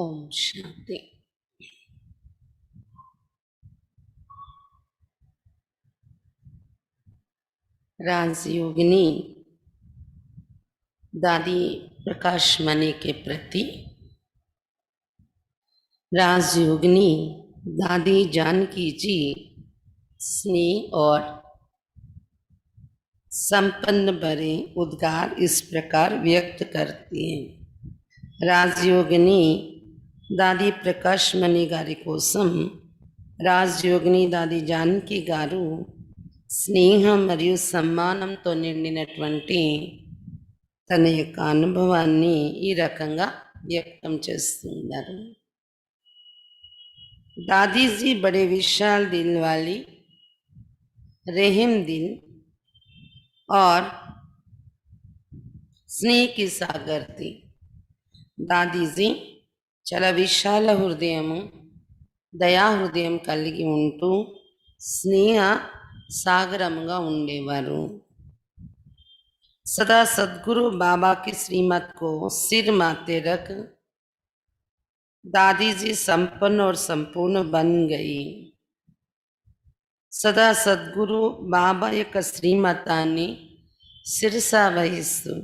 ओम शांति। राजयोगिनी दादी प्रकाश मणि के प्रति राजयोगिनी दादी जानकी जी स्नेह और संपन्न भरे उद्गार इस प्रकार व्यक्त करती हैं। राजयोगिनी दादी प्रकाश मणि गारी कोसम రాజయోగిని దాది జానకి గారు స్నేహం మరియు సమ్మానంతో నిండినటువంటి తన యొక్క అనుభవాన్ని ఈ రకంగా వ్యక్తం చేస్తున్నారు। दादी जी बड़े विशाल दिल वाली, रहम दिल और स्नेह की सागर थी। दादी जी చాలా విశాల హృదయము, దయా హృదయం కలిగి ఉంటూ స్నేహ సాగరముగా ఉండేవారు। सदा सदगुरु बाबा की श्रीमत को सिर माथे रख दादी जी संपन्न और संपूर्ण बन गई। सदा सदगुरु बाबा యొక్క శ్రీమతాన్ని శిరస వహిస్తూ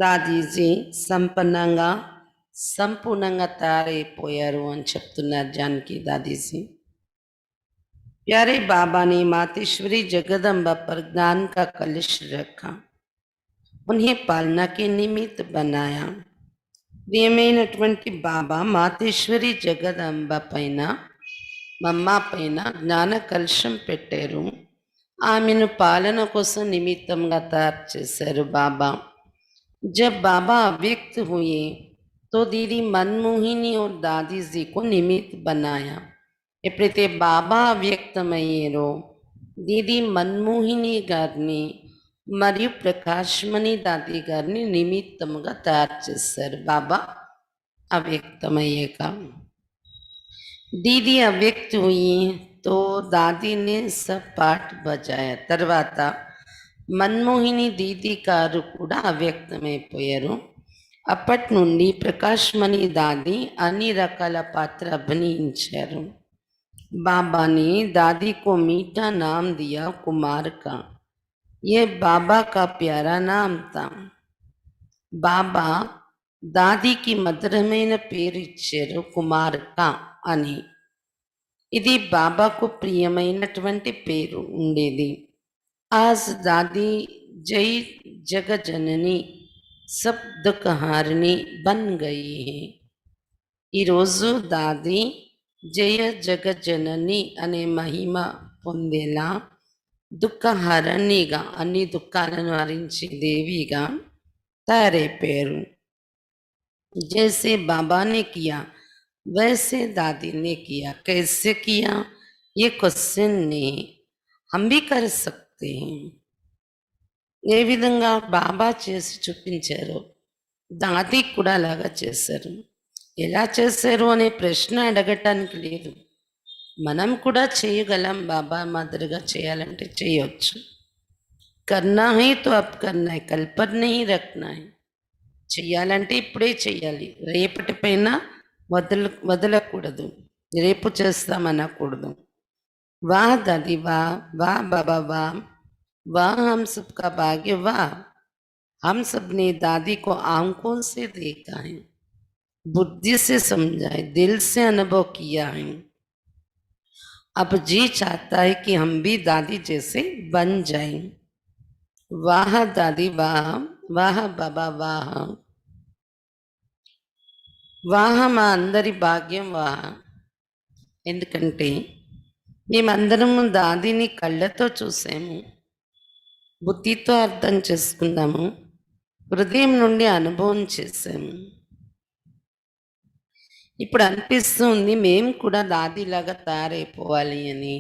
దాदी जी సంపన్నంగా संपूर्णंगा तैयारैपोयाరు అని చెప్తున్నారు जानकी दादी जी। प्यारे बाबा ने मातेश्वरी जगदम्बा पर ज्ञान का कलश रखा, उन्हें पालना के निमित्त बनाया। प्रियమైనటువంటి बाबा मातेश्वरी जगदम्बा పైన మమ్మ పైన జ్ఞాన కలశం పెట్టారు। ఆమెను పాలన కోసం నిమిత్తంగా తయారు చేశారు बाबा। जब बाबा अव्यक्त हुए तो दीदी मनमोहिनी और दादी जी को निमित्त बनाया। ఎప్పుడైతే బాబా అవ్యక్తమయ్యారో దీది మన్మోహిని గారిని మరియు ప్రకాశ్మణి దాది గారిని నిమిత్తముగా తయారు చేశారు బాబా అవ్యక్తమయ్యాక। दीदी अव्यक्त हुई तो दादी ने सब पाठ बजाया। తర్వాత మన్మోహిని దీది గారు కూడా అవ్యక్తమైపోయారు। అప్పటి నుండి ప్రకాశ్మణి దాది అన్ని రకాల పాత్ర అభినయించారు। बाबा ने दादी को मीठा नाम दिया कुमार का। यह बाबा का प्यारा नाम था। बाबा दादी की మధురమైన పేరు ఇచ్చారు కుమార్క అని। ఇది బాబాకు ప్రియమైనటువంటి పేరు ఉండేది। आज दादी जय जगजननी सब दुखहारिणी बन गई है। ఈరోజు దాది జయ జగజనని అనే మహిమ పొందేలా దుఃఖహరణిగా అన్ని దుఃఖాలను హరించే దేవిగా తయారైపోయారు। जैसे बाबा ने किया वैसे दादी ने किया। कैसे किया ये क्वेश्चन नहीं, हम भी कर सकते हैं। ఏ విధంగా బాబా చేసి చూపించారో దాది కూడా అలాగా చేశారు। ఎలా చేశారు అనే ప్రశ్న అడగటానికి లేదు, మనం కూడా చేయగలం। బాబా మాదిరిగా చేయాలంటే చేయొచ్చు। కర్నా హై తో అబ్ కర్నా హై, కల్ పర్ నహీ రఖనా హై। చెయ్యాలంటే ఇప్పుడే చెయ్యాలి, రేపటి పైన వదలకూడదు, రేపు చేస్తామనకూడదు। వాహ్ దాది వాహ్, वाह बाबा वाह, वाह हम सबका भाग्य वाह। हम सब ने दादी को आंखों से देखा है, बुद्धि से समझा है, दिल से अनुभव किया है। अब जी चाहता है कि हम भी दादी जैसे बन जाएं। वाह दादी वाह, वाह बाबा वाह, వాహ మా అందరి భాగ్యం వాహ। ఎందుకంటే మేమందరము దాదిని కళ్ళతో చూసాము, బుద్ధితో అర్థం చేసుకున్నాము, హృదయం నుండి అనుభవం చేసాము। ఇప్పుడు అనిపిస్తుంది మేము కూడా దాదిలాగా తయారైపోవాలి అని।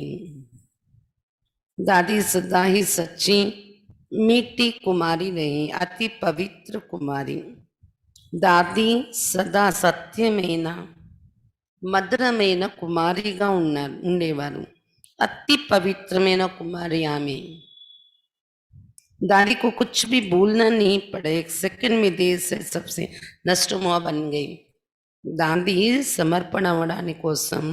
दादी सदा ही सच्ची मीठी कुमारी रही, अति पवित्र कुमारी। దాది సదా సత్యమైన మధురమైన కుమారిగా ఉండేవారు। అతి పవిత్రమైన కుమారి ఆమె। दादी को कुछ भी भूलना नहीं पड़ा, एक सेकंड में देश से सबसे नष्ट मुआ बन गई। దాంది సమర్పణ అవ్వడాని కోసం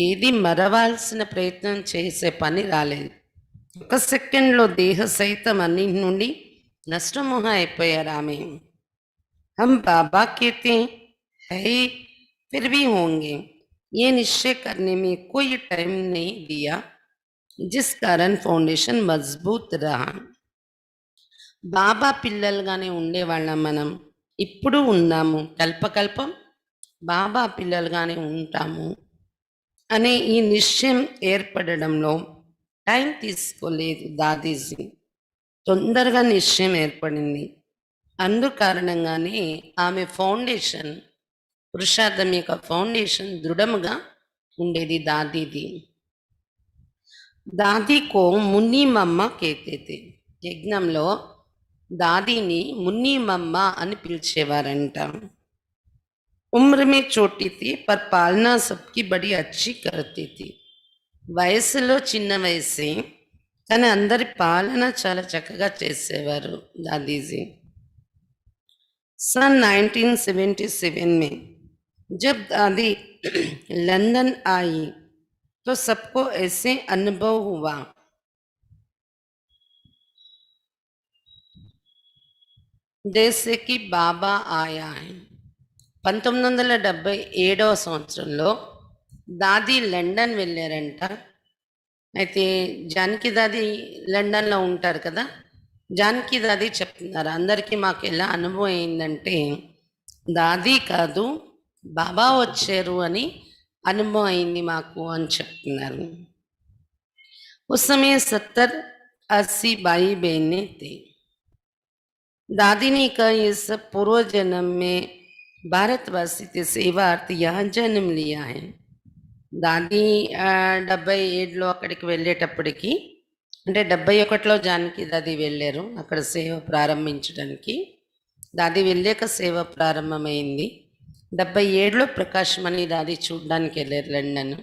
ఏది మరవాల్సిన ప్రయత్నం చేసే పని రాలేదు. ఒక సెకండ్‌లో దేహ సహితం అన్నింటి నుండి నష్టమోహ అయిపోయారు ఆమె. हम बाबा कहते हैं फिर भी होंगे, ये निश्चय करने में कोई टाइम नहीं दिया, जिस कारण फाउंडेशन मजबूत रहा. బాబా పిల్లలుగానే ఉండేవాళ్ళం మనం, ఇప్పుడు ఉన్నాము, కల్పకల్పం బాబా పిల్లలుగానే ఉంటాము అనే ఈ నిశ్చయం ఏర్పడడంలో టైం తీసుకోలేదు దాదీజీ. తొందరగా నిశ్చయం ఏర్పడింది. అందు కారణంగానే ఆమె ఫౌండేషన్, పురుషార్థం యొక్క ఫౌండేషన్ దృఢముగా ఉండేది దాదీది. దాదీకో మున్ని మమ్మ కేతే, యజ్ఞంలో దాదీని మున్ని మమ్మ అని పిలిచేవారంట. उम्र में छोटी थी पर पालना सबकी बड़ी अच्छी करती थी. వయసులో చిన్న వయసే కానీ అందరి పాలన చాలా చక్కగా చేసేవారు दादीजी. सन 1977 में जब दादी लंदन आई तो सबको ऐसे अनुभव हुआ जैसे कि बाबा आया है. 1977వ సంవత్సరంలో దాది లండన్ వెళ్ళారంట. అయితే జానకి దాది లండన్లో ఉంటారు కదా. జానకి దాది చెప్తున్నారు, అందరికీ మాకు ఎలా అనుభవం అయిందంటే దాది కాదు బాబా వచ్చారు అని అనుభవం అయింది మాకు అని చెప్తున్నారు. उस समय 70-80 भाई बहनें थे. दादी ने कहा ये सब पूर्व जन्म में भारतवासी थे, सेवार्थ यहाँ जन्म लिया है. దాది 77లో అక్కడికి వెళ్ళేటప్పటికి, అంటే 71లో జానకి దాది వెళ్ళారు అక్కడ సేవ ప్రారంభించడానికి. దాది వెళ్ళాక సేవ ప్రారంభమైంది. 77లో ప్రకాశమణి దాది చూడడానికి వెళ్ళారు లండన్,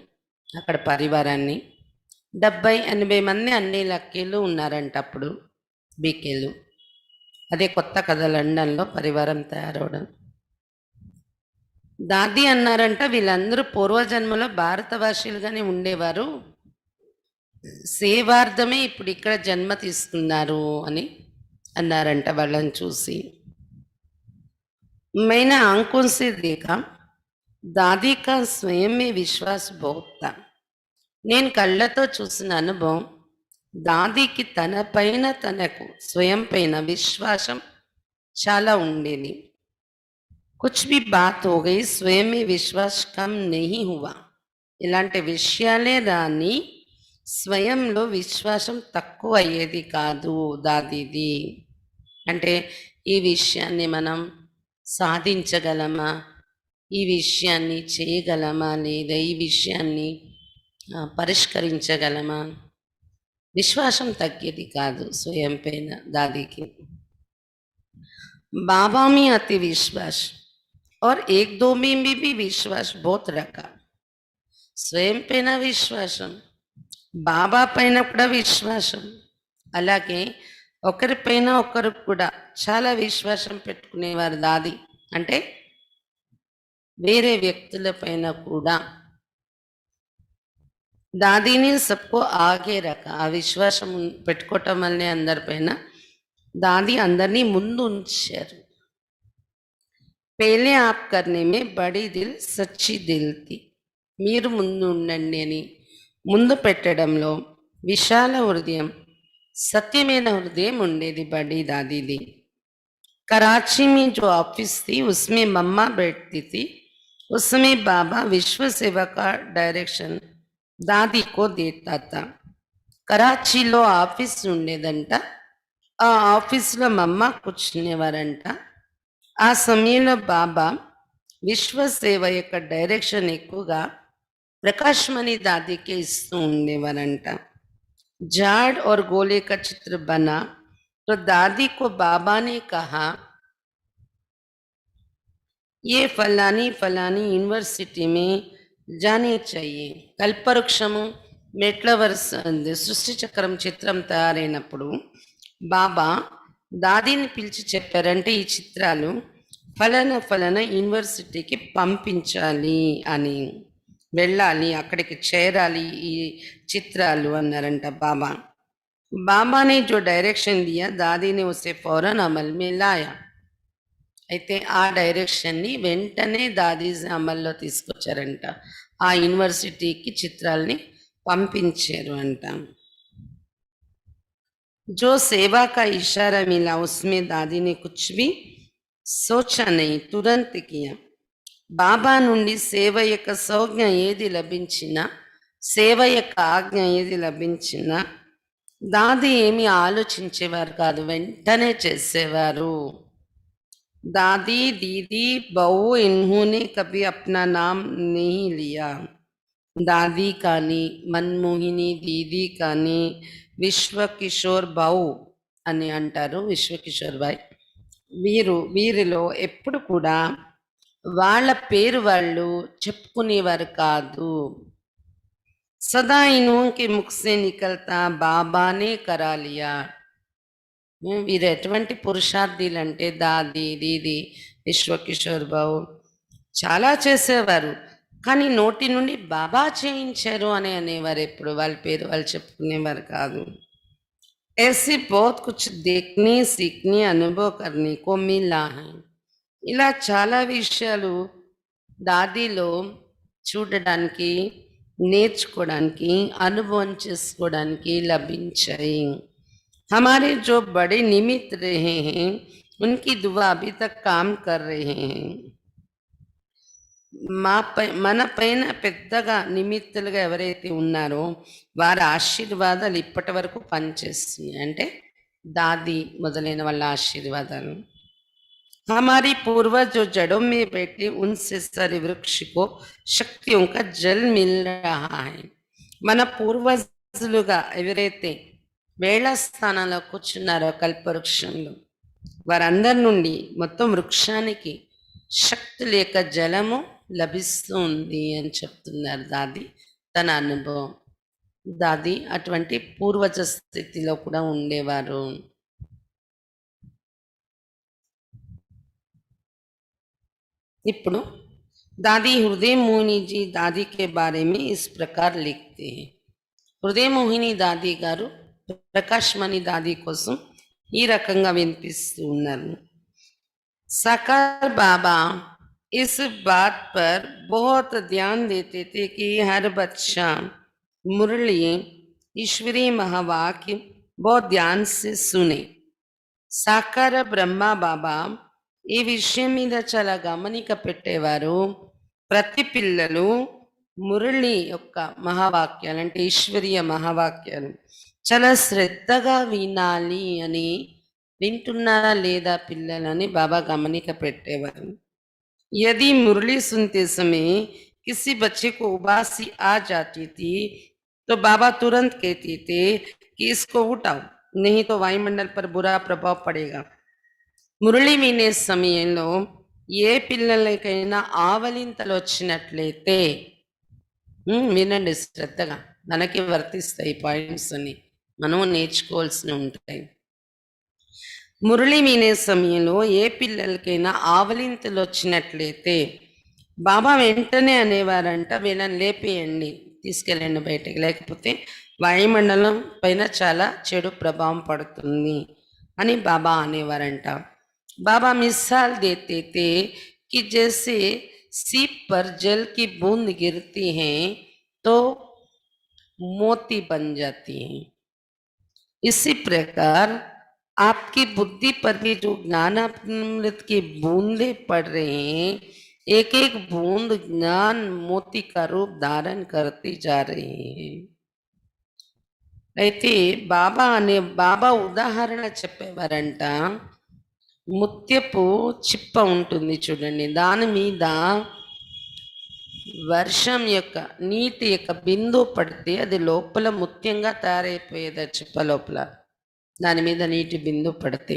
అక్కడ పరివారాన్ని. 70-80 మంది అన్నీలు అక్కీలు ఉన్నారంట అప్పుడు, బీకేలు. అదే కొత్త కథ లండన్లో పరివారం తయారవడం. దాది అన్నారంట వీళ్ళందరూ పూర్వజన్మలో భారతవాసీలుగానే ఉండేవారు, సేవార్థమే ఇప్పుడు ఇక్కడ జన్మ తీసుకున్నారు అని అన్నారంట వాళ్ళని చూసి. मैंने आंखों से देखा दादी का स्वयं में विश्वास बहुत था. నేను కళ్ళతో చూసిన అనుభవం దాదీకి తన పైన, తనకు స్వయం పైన విశ్వాసం చాలా ఉండేది. कुछ भी बात हो गई स्वयं में विश्वास कम नहीं हुआ. ఇలాంటి విషయాలే రాని స్వయంలో విశ్వాసం తక్కువ అయ్యేది కాదు దాదీది. అంటే ఈ విషయాన్ని మనం సాధించగలమా, ఈ విషయాన్ని చేయగలమా, లేదా ఈ విషయాన్ని పరిష్కరించగలమా, విశ్వాసం తగ్గేది కాదు స్వయం పైన దాదీకి. बाबा में अति विश्वास और एक दो में भी विश्वास बहुत रखा. స్వయం పైన విశ్వాసం, బాబా పైన కూడా విశ్వాసం, అలాగే ఒకరిపైన ఒకరు కూడా చాలా విశ్వాసం పెట్టుకునేవారు దాది. అంటే వేరే వ్యక్తుల పైన కూడా. దాదీని సబ్కో ఆగే రక, ఆ విశ్వాసం పెట్టుకోవటం వల్లనే అందరిపైన దాది అందరినీ ముందు ఉంచారు. పేలే ఆప్ కర్నే మే బడి దిల్ సచ్చి దిల్ థీ, మీరు ముందు ఉండండి అని ముందు పెట్టడంలో విశాల హృదయం, సత్యమైన హృదయం ఉండేది బడి దాదీది. कराची में जो ऑफिस थी उसमें मम्मा बैठती थी. उस समय बाबा विश्व सेवा का डायरेक्शन दादी को देता था. కరాచీలో ఆఫీస్ ఉండేదంట, ఆ ఆఫీస్లో మమ్మ కూర్చునేవారంట. ఆ సమయంలో బాబా విశ్వ సేవ యొక్క డైరెక్షన్ ఎక్కువగా ప్రకాశమణి దాదీకి ఇస్తూ ఉండేవారంట. झाड़ और गोले का चित्र बना तो दादी को बाबा ने कहा ये फलानी फलानी यूनिवर्सिटी में जाने चाहिए. కల్పవృక్షము మెట్ల వరుస సృష్టి చక్రం చిత్రం తయారైనప్పుడు బాబా దాదీని పిలిచి చెప్పారంటే ఈ చిత్రాలు ఫలానా ఫలానా యూనివర్సిటీకి పంపించాలి అని, వెళ్ళాలి, అక్కడికి చేరాలి ఈ చిత్రాలు అన్నారంట బాబా. बाबा ने जो डायरेक्शन दिया दादी ने उसे फौरन अमल में लाया. అయితే ఆ డైరెక్షన్ని వెంటనే దాది అమల్లో తీసుకొచ్చారంట. ఆ యూనివర్సిటీకి చిత్రాల్ని పంపించారు అంట. जो सेवा का इशारा मिला उसमें दादी ने कुछ भी सोचा नहीं, तुरंत किया. బాబా నుండి సేవ యొక్క సౌజ్ఞ ఏది లభించినా, సేవ యొక్క ఆజ్ఞ ఏది లభించినా దాది ఏమి ఆలోచించేవారు కాదు, వెంటనే చేసేవారు. दादी दीदी बहू इन्होंने कभी अपना नाम नहीं लिया. దాది కానీ, మన్మోహిని దీది కానీ, విశ్వకిషోర్ బావు అని అంటారు, విశ్వకిషోర్ బాయ్. వీరిలో ఎప్పుడు కూడా వాళ్ళ పేరు వాళ్ళు చెప్పుకునేవారు కాదు. సదా ఇన్హోంకే ముఖ్ సే నికల్తా బాబానే కరా లియా. వీరు ఎటువంటి పురుషార్థులంటే దాది దీది విశ్వకిషోర్ బావు చాలా చేసేవారు, కానీ నోటి నుండి బాబా చేయించారు అని అనేవారు, ఎప్పుడు వాళ్ళ పేరు వాళ్ళు చెప్పుకునేవారు కాదు. ऐसे बहुत कुछ देखने सीखने अनुभव करने को मिला है. ఇలా చాలా విషయాలు దాదిలో చూడడానికి, నేర్చుకోవడానికి, అనుభవం చేసుకోవడానికి లభించాయి. हमारे जो बड़े निमित्त रहे हैं उनकी दुआ अभी तक काम कर रहे हैं. మన పైన పెద్దగా నిమిత్తులుగా ఎవరైతే ఉన్నారో వారి ఆశీర్వాదాలు ఇప్పటి వరకు పనిచేస్తున్నాయి. అంటే దాది మొదలైన వాళ్ళ ఆశీర్వాదాలు. हमारी पूर्वज जो जड़ों में बैठे उनसे सारे वृक्ष को शक्तियों का जल मिल रहा है. మన పూర్వజులుగా ఎవరైతే వేళ స్థానంలో కూర్చున్నారో కల్పవృక్షంలో, వారందరి నుండి మొత్తం వృక్షానికి శక్తి లేక జలము లభిస్తూ ఉంది అని చెప్తున్నారు దాది తన అనుభవం. దాది అటువంటి పూర్వజ స్థితిలో కూడా ఉండేవారు. ఇప్పుడు दादी हृदय मोहिनी जी दादी के बारे में इस प्रकार लिखते हैं. हृदय मोहिनी दादी గారు ప్రకాశ్మణి దాది కోసం ఈ రకంగా వినిపిస్తూ ఉన్నారు. साकार बाबा इस बात पर बहुत ध्यान देते थे कि हर बच्चा मुरली ईश्वरीय महावाक्य बहुत ध्यान से सुने. साकार ब्रह्मा बाबा ఈ విషయం మీద చాలా గమనిక పెట్టేవారు. ప్రతి పిల్లలు మురళి యొక్క మహావాక్యాలు అంటే ఈశ్వరీయ మహావాక్యాలు చాలా శ్రద్ధగా వినాలి అని, వింటున్నారా లేదా పిల్లలని బాబా గమనిక పెట్టేవారు. यदि मुरली सुनते समय किसी बच्चे को उबासी आ जाती थी तो बाबा तुरंत कहते थे कि इसको उठाओ, नहीं तो वायुमंडल पर बुरा प्रभाव पड़ेगा. మురళి వినే సమయంలో ఏ పిల్లలకైనా ఆవలింతలు వచ్చినట్లయితే వినండి శ్రద్ధగా, మనకి వర్తిస్తాయి పాయింట్స్ అని, మనం నేర్చుకోవాల్సి ఉంటాయి. మురళి వినే సమయంలో ఏ పిల్లలకైనా ఆవలింతలు వచ్చినట్లయితే బాబా వెంటనే అనేవారంట, వీళ్ళని లేపేయండి, తీసుకెళ్ళండి బయటకు, లేకపోతే వాయుమండలం పైన చాలా చెడు ప్రభావం పడుతుంది అని బాబా అనేవారంట. बाबा मिसाल देते थे कि जैसे सीप पर जल की बूंद गिरती हैं तो मोती बन जाती हैं, इसी प्रकार आपकी बुद्धि पर भी जो ज्ञानामृत की बूंदे पड़ रहे हैं, एक एक बूंद ज्ञान मोती का रूप धारण करती जा रही है. అయితే బాబా ఉదాహరణ చెప్పేవారంట. ముత్యపు చిప్ప ఉంటుంది చూడండి, దాని మీద వర్షం యొక్క నీటి యొక్క బిందువు పడితే అది లోపల ముత్యంగా తయారైపోయేది. చిప్ప లోపల దాని మీద నీటి బిందువు పడితే,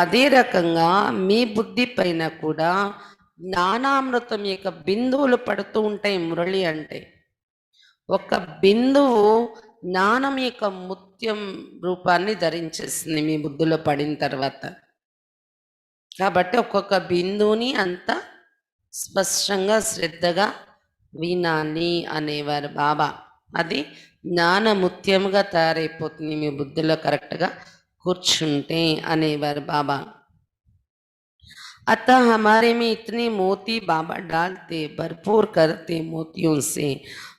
అదే రకంగా మీ బుద్ధి పైన కూడా జ్ఞానామృతం యొక్క బిందువులు పడుతూ ఉంటాయి. మురళి అంటే ఒక బిందువు జ్ఞానం యొక్క ముత్యం రూపాన్ని ధరించేస్తుంది మీ బుద్ధిలో పడిన తర్వాత. కాబట్టి ఒక్కొక్క బిందువుని అంత స్పష్టంగా శ్రద్ధగా వినాలి అనేవారు బాబా. అది జ్ఞానముత్యముగా తయారైపోతుంది మీ బుద్ధిలో కరెక్ట్గా కూర్చుంటే అనేవారు బాబా. अतः हमारे में इतने मोती बाबा डालते, भरपूर करते मोतियों से,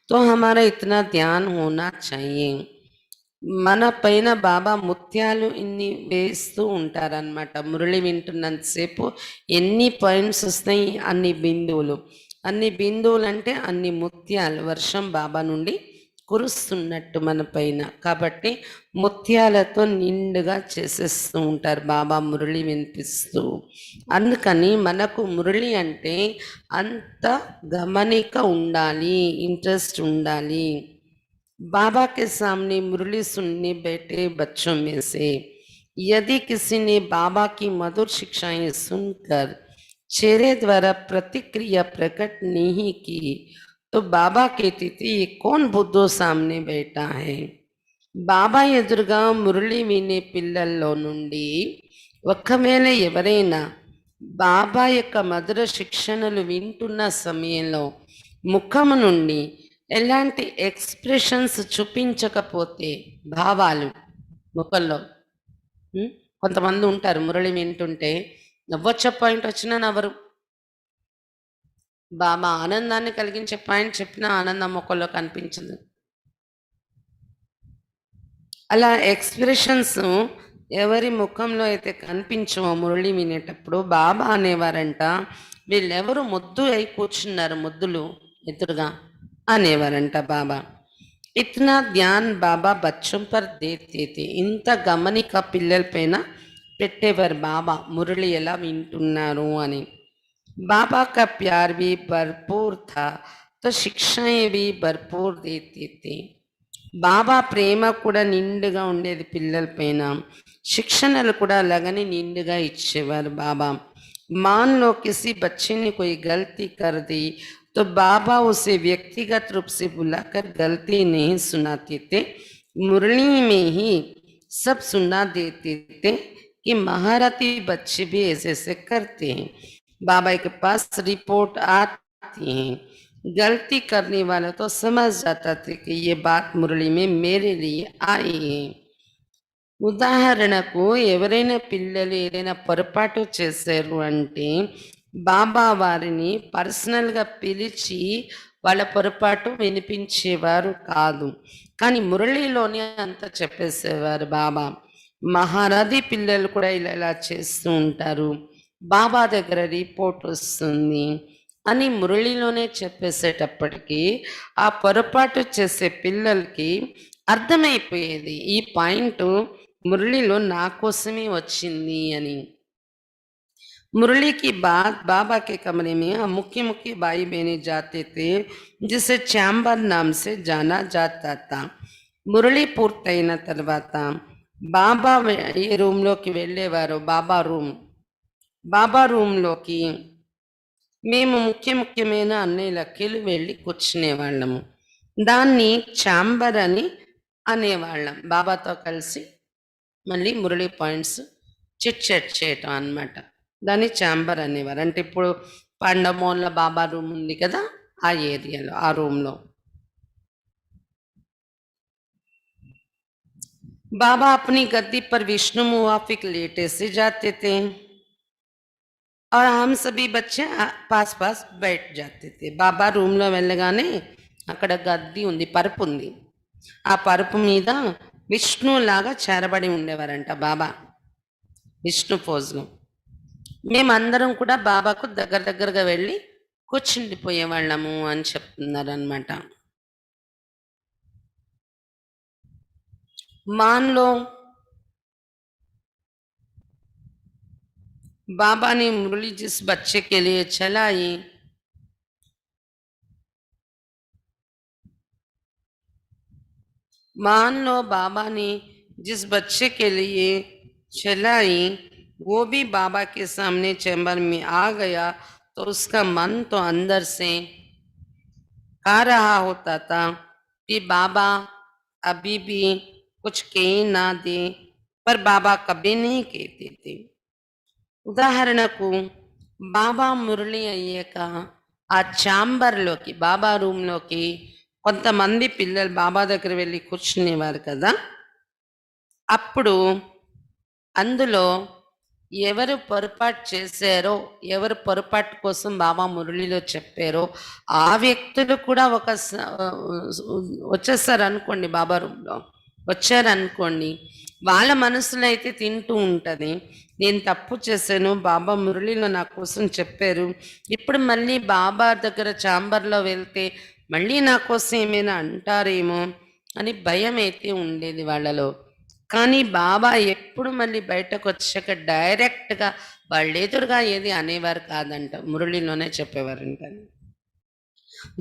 तो हमारा इतना ध्यान होना चाहिए. మన పైన బాబా ముత్యాలు ఇన్ని వేస్తూ ఉంటారనమాట. మురళి వింటున్నంతసేపు ఎన్ని పాయింట్స్ వస్తాయి, అన్ని బిందువులు. అన్ని బిందువులు అంటే అన్ని ముత్యాలు వర్షం బాబా నుండి కురుస్తున్నట్టు మన పైన. కాబట్టి ముత్యాలతో నిండుగా చేసేస్తూ ఉంటారు బాబా మురళి వినిపిస్తూ. అందుకని మనకు మురళి అంటే అంత గమనిక ఉండాలి, ఇంట్రెస్ట్ ఉండాలి. बाबा के सामने मुरली सुनने बैठे बच्चों में से यदि किसी ने बाबा की मधुर शिक्षाएं सुनकर चेहरे द्वारा प्रतिक्रिया प्रकट नहीं की, तो बाबा कहते थे ये कौन बुद्धो सामने बैठा है. బాబా ఎదురుగా మురళి వినే పిల్లల్లో నుండి ఒకవేళ ఎవరైనా బాబా యొక్క మధుర శిక్షణలు వింటున్న సమయంలో ముఖము నుండి ఎలాంటి ఎక్స్ప్రెషన్స్ చూపించకపోతే, భావాలు ముఖంలో, కొంతమంది ఉంటారు మురళి వింటుంటే నవ్వొచ్చే పాయింట్ వచ్చినా నవ్వరు, బాబా ఆనందాన్ని కలిగించే పాయింట్ చెప్పినా ఆనందం ముఖంలో కనిపించదు. అలా ఎక్స్ప్రెషన్స్ ఎవరి ముఖంలో అయితే కనిపించవో మురళి వినేటప్పుడు బాబా అనేవారంట, వీళ్ళెవరు ముద్దు అయి కూర్చున్నారు ముద్దులు ఎదురుగా అనేవారంట బాబా. ఇతనా ధ్యాన్ బాబా బచ్చం పర్ దేతే थे. ఇంత గమనిక పిల్లల పైన పెట్టేవారు బాబా మురళి ఎలా వింటున్నారు అని. బాబా కా ప్యార్ भी भरपूर था, तो शिक्षाएं भी भरपूर देते थे. బాబా ప్రేమ కూడా నిండుగా ఉండేది పిల్లల పైన, శిక్షణలు కూడా అలాగని నిండుగా ఇచ్చేవారు బాబా. मान लो किसी बच्चे ने कोई गलती कर दी, तो बाबा उसे व्यक्तिगत रूप से बुलाकर गलती नहीं सुनाते थे, मुरली में ही सब सुना देते थे कि महारथी बच्चे भी ऐसे ऐसे करते हैं. बाबा के पास रिपोर्ट आती है, गलती करने वाला तो समझ जाता था कि ये बात मुरली में मेरे लिए आई है. ఉదాహరణకు ఎవరైనా పిల్లలు ఏదైనా పొరపాటు చేశారు అంటే బాబా వారిని పర్సనల్గా పిలిచి వాళ్ళ పొరపాటు వినిపించేవారు కాదు, కానీ మురళిలోనే అంత చెప్పేసేవారు బాబా. మహారథి పిల్లలు కూడా ఇలా ఇలా చేస్తూ ఉంటారు, బాబా దగ్గర రిపోర్ట్ వస్తుంది అని మురళిలోనే చెప్పేసేటప్పటికీ ఆ పొరపాటు చేసే పిల్లలకి అర్థమైపోయేది ఈ పాయింట్ మురళిలో నా కోసమే వచ్చింది అని. मुरली की बात बाबा के कमरे में हम मुख्य मुख्य भाई बहने जाते थे, जिसे चैम्बर नाम से जाना जाता था. మురళి పూర్తయిన తర్వాత బాబా ఏ రూమ్లోకి వెళ్ళేవారు, బాబా రూమ్లోకి మేము ముఖ్యమైన అన్నయ్యలకి వెళ్ళి కూర్చునేవాళ్ళము. దాన్ని ఛాంబర్ అని అనేవాళ్ళం. బాబాతో కలిసి మళ్ళీ మురళి పాయింట్స్ చిట్ చాట్ చేయటం అన్నమాట. దాన్ని ఛాంబర్ అనేవారు. అంటే ఇప్పుడు పండమోన్ల బాబా రూమ్ ఉంది కదా, ఆ ఏరియాలో ఆ రూమ్లో बाबा अपनी गद्दी पर विष्णु मुवाफिक लेटे से जाते थे और हम सभी बच्चे पास पास बैठ जाते थे. బాబా రూమ్లో వెళ్ళగానే అక్కడ గద్ది ఉంది, పరుపు ఉంది. ఆ పరుపు మీద విష్ణులాగా చేరబడి ఉండేవారంట బాబా, విష్ణు పోజ్లో. మేమందరం కూడా బాబాకు దగ్గరగా వెళ్ళి కూర్చుండిపోయేవాళ్ళము అని చెప్తున్నారు అనమాట. मान लो बाबा ने मुरली जिस बच्चे के लिए चलाई, मान लो बाबा ने जिस बच्चे के लिए चलाई वो भी बाबा के सामने चैम्बर में आ गया, तो उसका मन तो अंदर से आ रहा होता था कि बाबा अभी भी कुछ कह ना दे, पर बाबा कभी नहीं कहते थे. ఉదాహరణకు బాబా మురళి అయ్యాక ఆ ఛాంబర్లోకి బాబా రూమ్లోకి కొంతమంది పిల్లలు బాబా దగ్గర వెళ్ళి కూర్చునేవారు కదా. అప్పుడు అందులో ఎవరు పొరపాటు చేశారో, ఎవరు పొరపాటు కోసం బాబా మురళిలో చెప్పారో ఆ వ్యక్తులు కూడా వచ్చేసారనుకోండి బాబా రూమ్లో. వచ్చారనుకోండి, వాళ్ళ మనసులో అయితే తింటూ ఉంటుంది, నేను తప్పు చేశాను, బాబా మురళిలో నా కోసం చెప్పారు, ఇప్పుడు మళ్ళీ బాబా దగ్గర ఛాంబర్లో వెళ్తే మళ్ళీ నా కోసం ఏమైనా అంటారేమో అని భయం అయితే ఉండేది వాళ్ళలో. కానీ బాబా ఎప్పుడు మళ్ళీ బయటకు వచ్చాక డైరెక్ట్గా వాళ్ళు ఎదురుగా ఏది అనేవారు కాదంట, మురళిలోనే చెప్పేవారంట.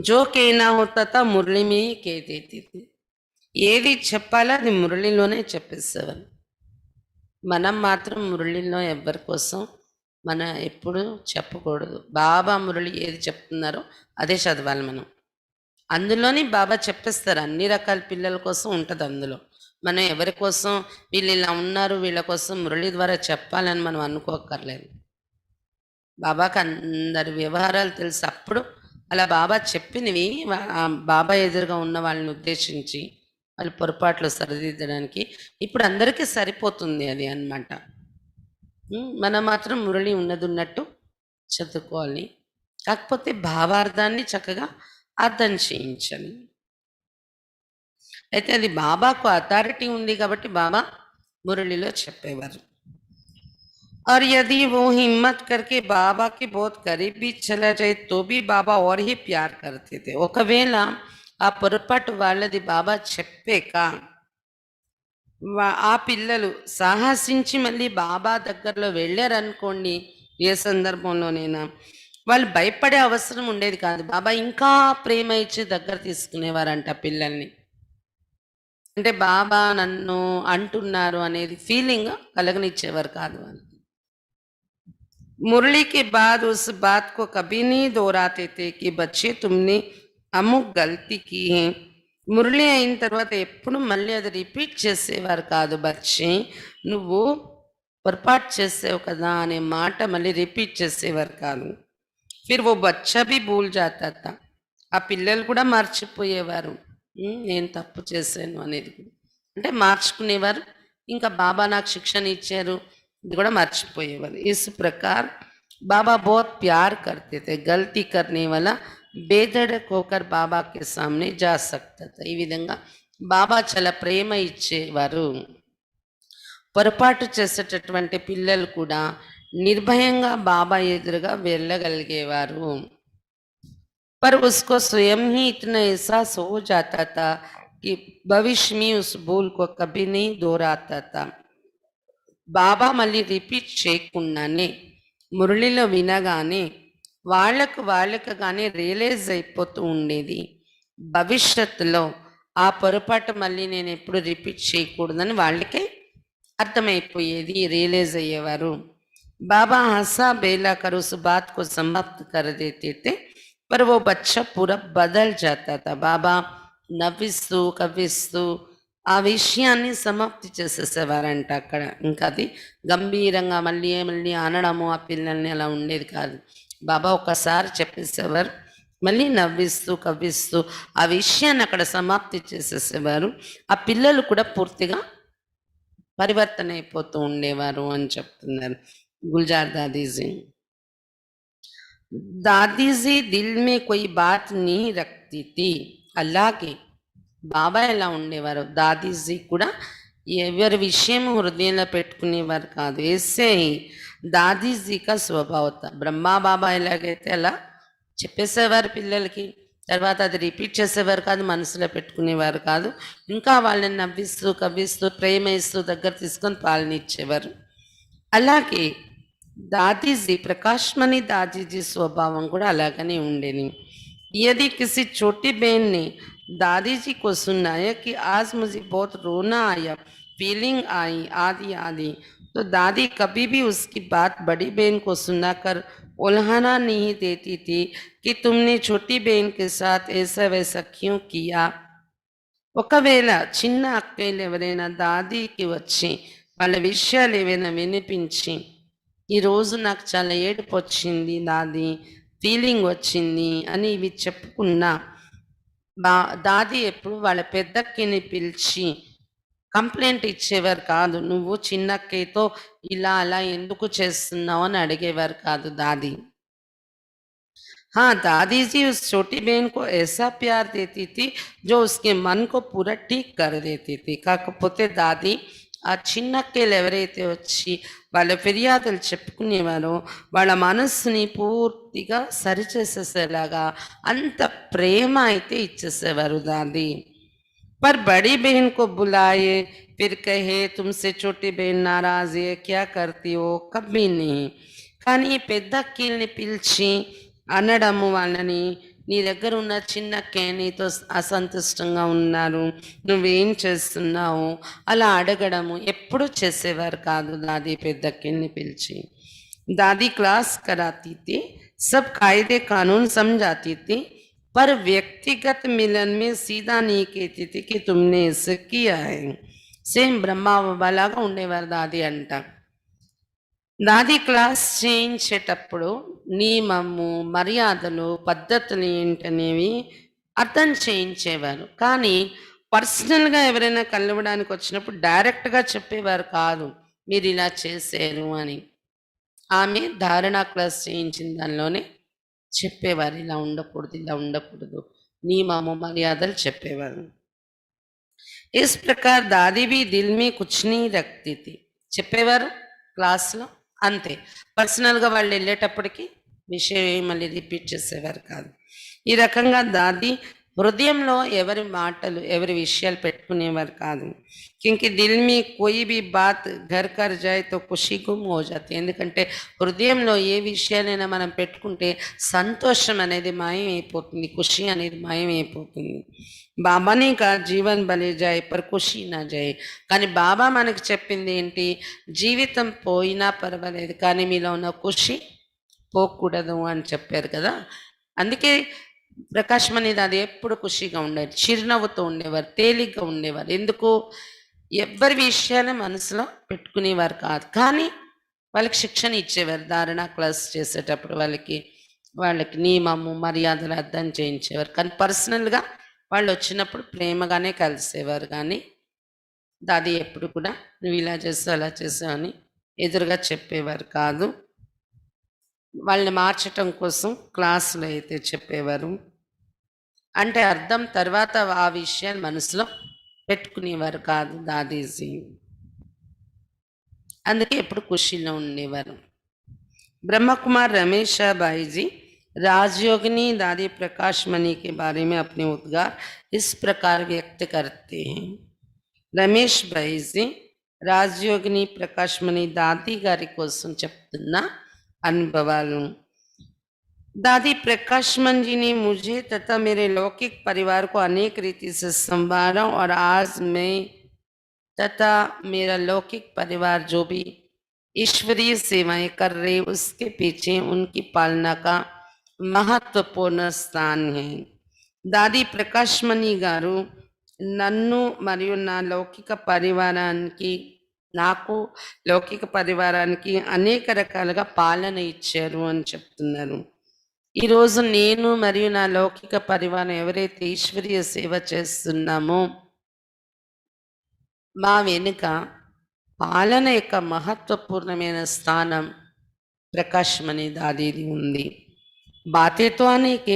జో కేనా హోతా మురళి మీ కేతేతి, ఏది చెప్పాలో అది మురళిలోనే చెప్పేసేవారు. మనం మాత్రం మురళిలో ఎవరి కోసం మనం ఎప్పుడు చెప్పకూడదు. బాబా మురళి ఏది చెప్తున్నారో అదే చదవాలి మనం. అందులోని బాబా చెప్పేస్తారు, అన్ని రకాల పిల్లల కోసం ఉంటుంది అందులో. మనం ఎవరి కోసం వీళ్ళు ఇలా ఉన్నారు వీళ్ళ కోసం మురళి ద్వారా చెప్పాలని మనం అనుకోక్కర్లేదు. బాబాకి అందరి వ్యవహారాలు తెలుసు. అప్పుడు అలా బాబా చెప్పినవి బాబా ఎదురుగా ఉన్న వాళ్ళని ఉద్దేశించి వాళ్ళ పొరపాట్లు సరిదిద్దడానికి ఇప్పుడు అందరికీ సరిపోతుంది అది అన్నమాట. మనం మాత్రం మురళి ఉన్నది ఉన్నట్టు చదువుకోవాలి, కాకపోతే భావార్థాన్ని చక్కగా అర్థం చేయించాలి. అయితే అది బాబాకు అథారిటీ ఉంది కాబట్టి బాబా మురళిలో చెప్పేవారు. और यदि वो हिम्मत करके बाबा के बहुत करीब भी चला जाए तो भी बाबा और ही प्यार करते थे. ఒకవేళ ఆ పొరపాటు వాళ్ళది బాబా చెప్పాక ఆ పిల్లలు సాహసించి మళ్ళీ బాబా దగ్గరలో వెళ్ళారనుకోండి, ఏ సందర్భంలోనైనా వాళ్ళు భయపడే అవసరం ఉండేది కాదు. బాబా ఇంకా ప్రేమ ఇచ్చి దగ్గర తీసుకునేవారంట పిల్లల్ని. అంటే బాబా నన్ను అంటున్నారు అనేది ఫీలింగ్ కలగనిచ్చేవారు కాదు వాళ్ళు. मुरली के बाद उस बात को कभी नहीं दोहराते थे कि बच्चे तुमने अमुक गलती की है. మురళి అయిన తర్వాత ఎప్పుడు మళ్ళీ అది రిపీట్ చేసేవారు కాదు. బచ్చే నువ్వు పొరపాటు చేసావు కదా అనే మాట మళ్ళీ రిపీట్ చేసేవారు కాదు. ఫిర్ ఓ బచ్చా భీ భూల్ జాతా థా, ఆ పిల్లలు కూడా మర్చిపోయేవారు నేను తప్పు చేశాను అనేది కూడా. అంటే మార్చుకునేవారు, ఇంకా బాబా నాకు శిక్షణ ఇచ్చారు ఇది కూడా మర్చిపోయేవారు. इस प्रकार बाबा बहुत प्यार करते थे, गलती करने वाला बेधड़क होकर बाबा के सामने जा सकता था. ఈ విధంగా బాబా చాలా ప్రేమ ఇచ్చేవారు. పొరపాటు చేసేటటువంటి పిల్లలు కూడా నిర్భయంగా బాబా ఎదురుగా వెళ్ళగలిగేవారు. पर उसको स्वयं ही इतना एहसास हो जाता था कि भविष्य में उस भूल को कभी नहीं दोहराता था. బాబా మళ్ళీ రిపీట్ చేయకుండానే మురళిలో వినగానే వాళ్ళకు కానీ రియలైజ్ అయిపోతూ ఉండేది, భవిష్యత్తులో ఆ పొరపాటు మళ్ళీ నేను ఎప్పుడు రిపీట్ చేయకూడదని వాళ్ళకే అర్థమైపోయేది, రియలైజ్ అయ్యేవారు. బాబా హసా బేలా कर उस बात को समाप्त कर देते थे पर वो बच्चा पूरा बदल जाता था. బాబా నవ్విస్తూ కవ్విస్తూ ఆ విషయాన్ని సమాప్తి చేసేసేవారంట అక్కడ. ఇంకా అది గంభీరంగా మళ్ళీ మళ్ళీ అనడము ఆ పిల్లల్ని అలా ఉండేది కాదు. బాబా ఒకసారి చెప్పేసేవారు, మళ్ళీ నవ్విస్తూ కవ్విస్తూ ఆ విషయాన్ని అక్కడ సమాప్తి చేసేసేవారు. ఆ పిల్లలు కూడా పూర్తిగా పరివర్తన అయిపోతూ ఉండేవారు అని చెప్తున్నారు గుల్జార్ దాదీజీ. దాదీజీ దిల్ మే కోయి బాత్ నీ రఖతీ థీ, అలాగే బాబా ఎలా ఉండేవారు, దాదీజీ కూడా ఎవరి విషయం హృదయంలో పెట్టుకునేవారు కాదు. ఏసే దాదీజీ కా స్వభావత, బ్రహ్మా బాబా ఎలాగైతే అలా చెప్పేసేవారు పిల్లలకి, తర్వాత అది రిపీట్ చేసేవారు కాదు, మనసులో పెట్టుకునేవారు కాదు, ఇంకా వాళ్ళని నవ్విస్తూ కవ్విస్తూ ప్రేమ ఇస్తూ దగ్గర తీసుకొని పాలన ఇచ్చేవారు. అలాగే దాదీజీ ప్రకాశ్మణి దాదీజీ స్వభావం కూడా అలాగనే ఉండేది. यदि किसी छोटी बहन ने दादी जी को सुनाया कि आज मुझे बहुत रोना आया, फीलिंग आई आदि आदि, तो दादी कभी भी उसकी बात बड़ी बहन को सुनाकर उल्हाना नहीं देती थी कि तुमने छोटी बहन के साथ ऐसा वैसा क्यों किया. ఒకవేళ చిన్న అక్కలు ఎవరైనా దాదీకి వచ్చి వాళ్ళ విషయాలు ఏవైనా వినిపించి ఈ రోజు నాకు చాలా ఏడుపు వచ్చింది, నాది ఫీలింగ్ వచ్చింది అని ఇవి చెప్పుకున్నా దాది ఎప్పుడు వాళ్ళ పెద్దక్కని పిలిచి కంప్లైంట్ ఇచ్చేవారు కాదు. నువ్వు చిన్నక్కయ్యతో ఇలా అలా ఎందుకు చేస్తున్నావు అని అడిగేవారు కాదు దాది. हाँ, दादी जी उस छोटी बहन को ऐसा प्यार देती थी जो उसके मन को पूरा ठीक कर देती थी. కాకపోతే దాది ఆ చిన్నక్కలు ఎవరైతే వచ్చి వాళ్ళ ఫిర్యాదులు చెప్పుకునేవారో వాళ్ళ మనస్సుని పూర్తిగా సరిచేసేసేలాగా అంత ప్రేమ అయితే ఇచ్చేసేవారు దాది. पर बड़ी बहन को बुलाए फिर कहे तुमसे छोटी बहन नाराज है क्या करती हो कभी नहीं. కానీ పెద్ద అక్కల్ని పిలిచి అనడము వాళ్ళని, నీ దగ్గర ఉన్న చిన్న అక్కయ్య నీతో అసంతుష్టంగా ఉన్నారు, నువ్వేం చేస్తున్నావు అలా అడగడము ఎప్పుడు చేసేవారు కాదు దాది పెద్ద అక్కల్ని పిలిచి. दादी क्लास कराती थी, सब कायदे कानून समझाती थी, पर व्यक्तिगत मिलन में सीधा नहीं कहती थी कि तुमने इसे किया है. సేమ్ బ్రహ్మ బాబాలాగా ఉండేవారు దాది అంట. దాది క్లాస్ చేయించేటప్పుడు నియమము, మర్యాదలు, పద్ధతులు ఏంటనేవి అర్థం చేయించేవారు. కానీ పర్సనల్గా ఎవరైనా కలవడానికి వచ్చినప్పుడు డైరెక్ట్గా చెప్పేవారు కాదు మీరు ఇలా చేశారు అని. ఆమె ధారణా క్లాస్ చేయించిన దానిలోనే చెప్పేవారు ఇలా ఉండకూడదు, ఇలా ఉండకూడదు, నియమము మర్యాదలు చెప్పేవారు. इस प्रकार दादी भी दिल में कुछ नहीं रखती थी. చెప్పేవారు క్లాస్లో అంతే. పర్సనల్గా వాళ్ళు వెళ్ళేటప్పటికి విషయం మళ్ళీ రిపీట్ చేసేవారు కాదు. ఈ రకంగా దాది హృదయంలో ఎవరి మాటలు ఎవరి విషయాలు పెట్టుకునేవారు కాదు. క్యూంకి దిల్ మీ కోయి బి బాత్ ఘర్ కర్ జాయ్ తో ఖుషీ గుమ్ హో జాతి. ఎందుకంటే హృదయంలో ఏ విషయాలైనా మనం పెట్టుకుంటే సంతోషం అనేది మాయమైపోతుంది, ఖుషి అనేది మాయమైపోతుంది. బాబానే కా జీవన్ బలే జాయ్ పర్ ఖుషి నా జాయ్. కానీ బాబా మనకి చెప్పింది ఏంటి, జీవితం పోయినా పర్వాలేదు కానీ మీలో ఉన్న ఖుషి పోకూడదు అని చెప్పారు కదా. అందుకే ప్రకాశం అనేది అది ఎప్పుడు ఖుషిగా ఉండేది, చిరునవ్వుతో ఉండేవారు, తేలిగ్గా ఉండేవారు. ఎందుకు, ఎవ్వరి విషయాన్ని మనసులో పెట్టుకునేవారు కాదు. కానీ వాళ్ళకి శిక్షణ ఇచ్చేవారు ధారణ క్లాస్ చేసేటప్పుడు, వాళ్ళకి నియమము మర్యాదలు అర్థం చేయించేవారు. కానీ పర్సనల్గా వాళ్ళు వచ్చినప్పుడు ప్రేమగానే కలిసేవారు. కానీ దాది ఎప్పుడు కూడా నువ్వు ఇలా చేసావు అలా చేసావు అని ఎదురుగా చెప్పేవారు కాదు. వాళ్ళని మార్చటం కోసం క్లాసులో అయితే చెప్పేవారు. అంటే అర్థం తర్వాత ఆ విషయాన్ని మనసులో పెట్టుకునేవారు కాదు దాదీజీ. అందుకే ఎప్పుడు ఖుషీలో ఉండేవారు. ब्रह्मा कुमार रमेश भाई जी राजयोगिनी दादी प्रकाश मणि के बारे में अपने उद्गार इस प्रकार व्यक्त करते हैं. रमेश भाई जी राजयोगिनी प्रकाश मणि दादी गारी కోసం చెప్తున్న అనుభవాలు. दादी प्रकाशमन जी ने मुझे तथा मेरे लौकिक परिवार को अनेक रीति से संवारा और आज मैं तथा मेरा लौकिक परिवार जो भी ईश्वरीय सेवाएं कर रहे उसके पीछे उनकी पालना का महत्वपूर्ण स्थान है. दादी प्रकाशमणि गारू నన్ను మరియు నా లౌకిక పరివారానికి నాకు లౌకిక పరివారానికి అనేక రకాలుగా పాలన ఇచ్చారు అని చెప్తున్నారు. ఈరోజు నేను మరియు నా లౌకిక పరివారం ఎవరైతే ఈశ్వరీయ సేవ చేస్తున్నామో మా వెనుక పాలన యొక్క మహత్వపూర్ణమైన స్థానం ప్రకాశమణి దాదీది ఉంది. बातें तो आने के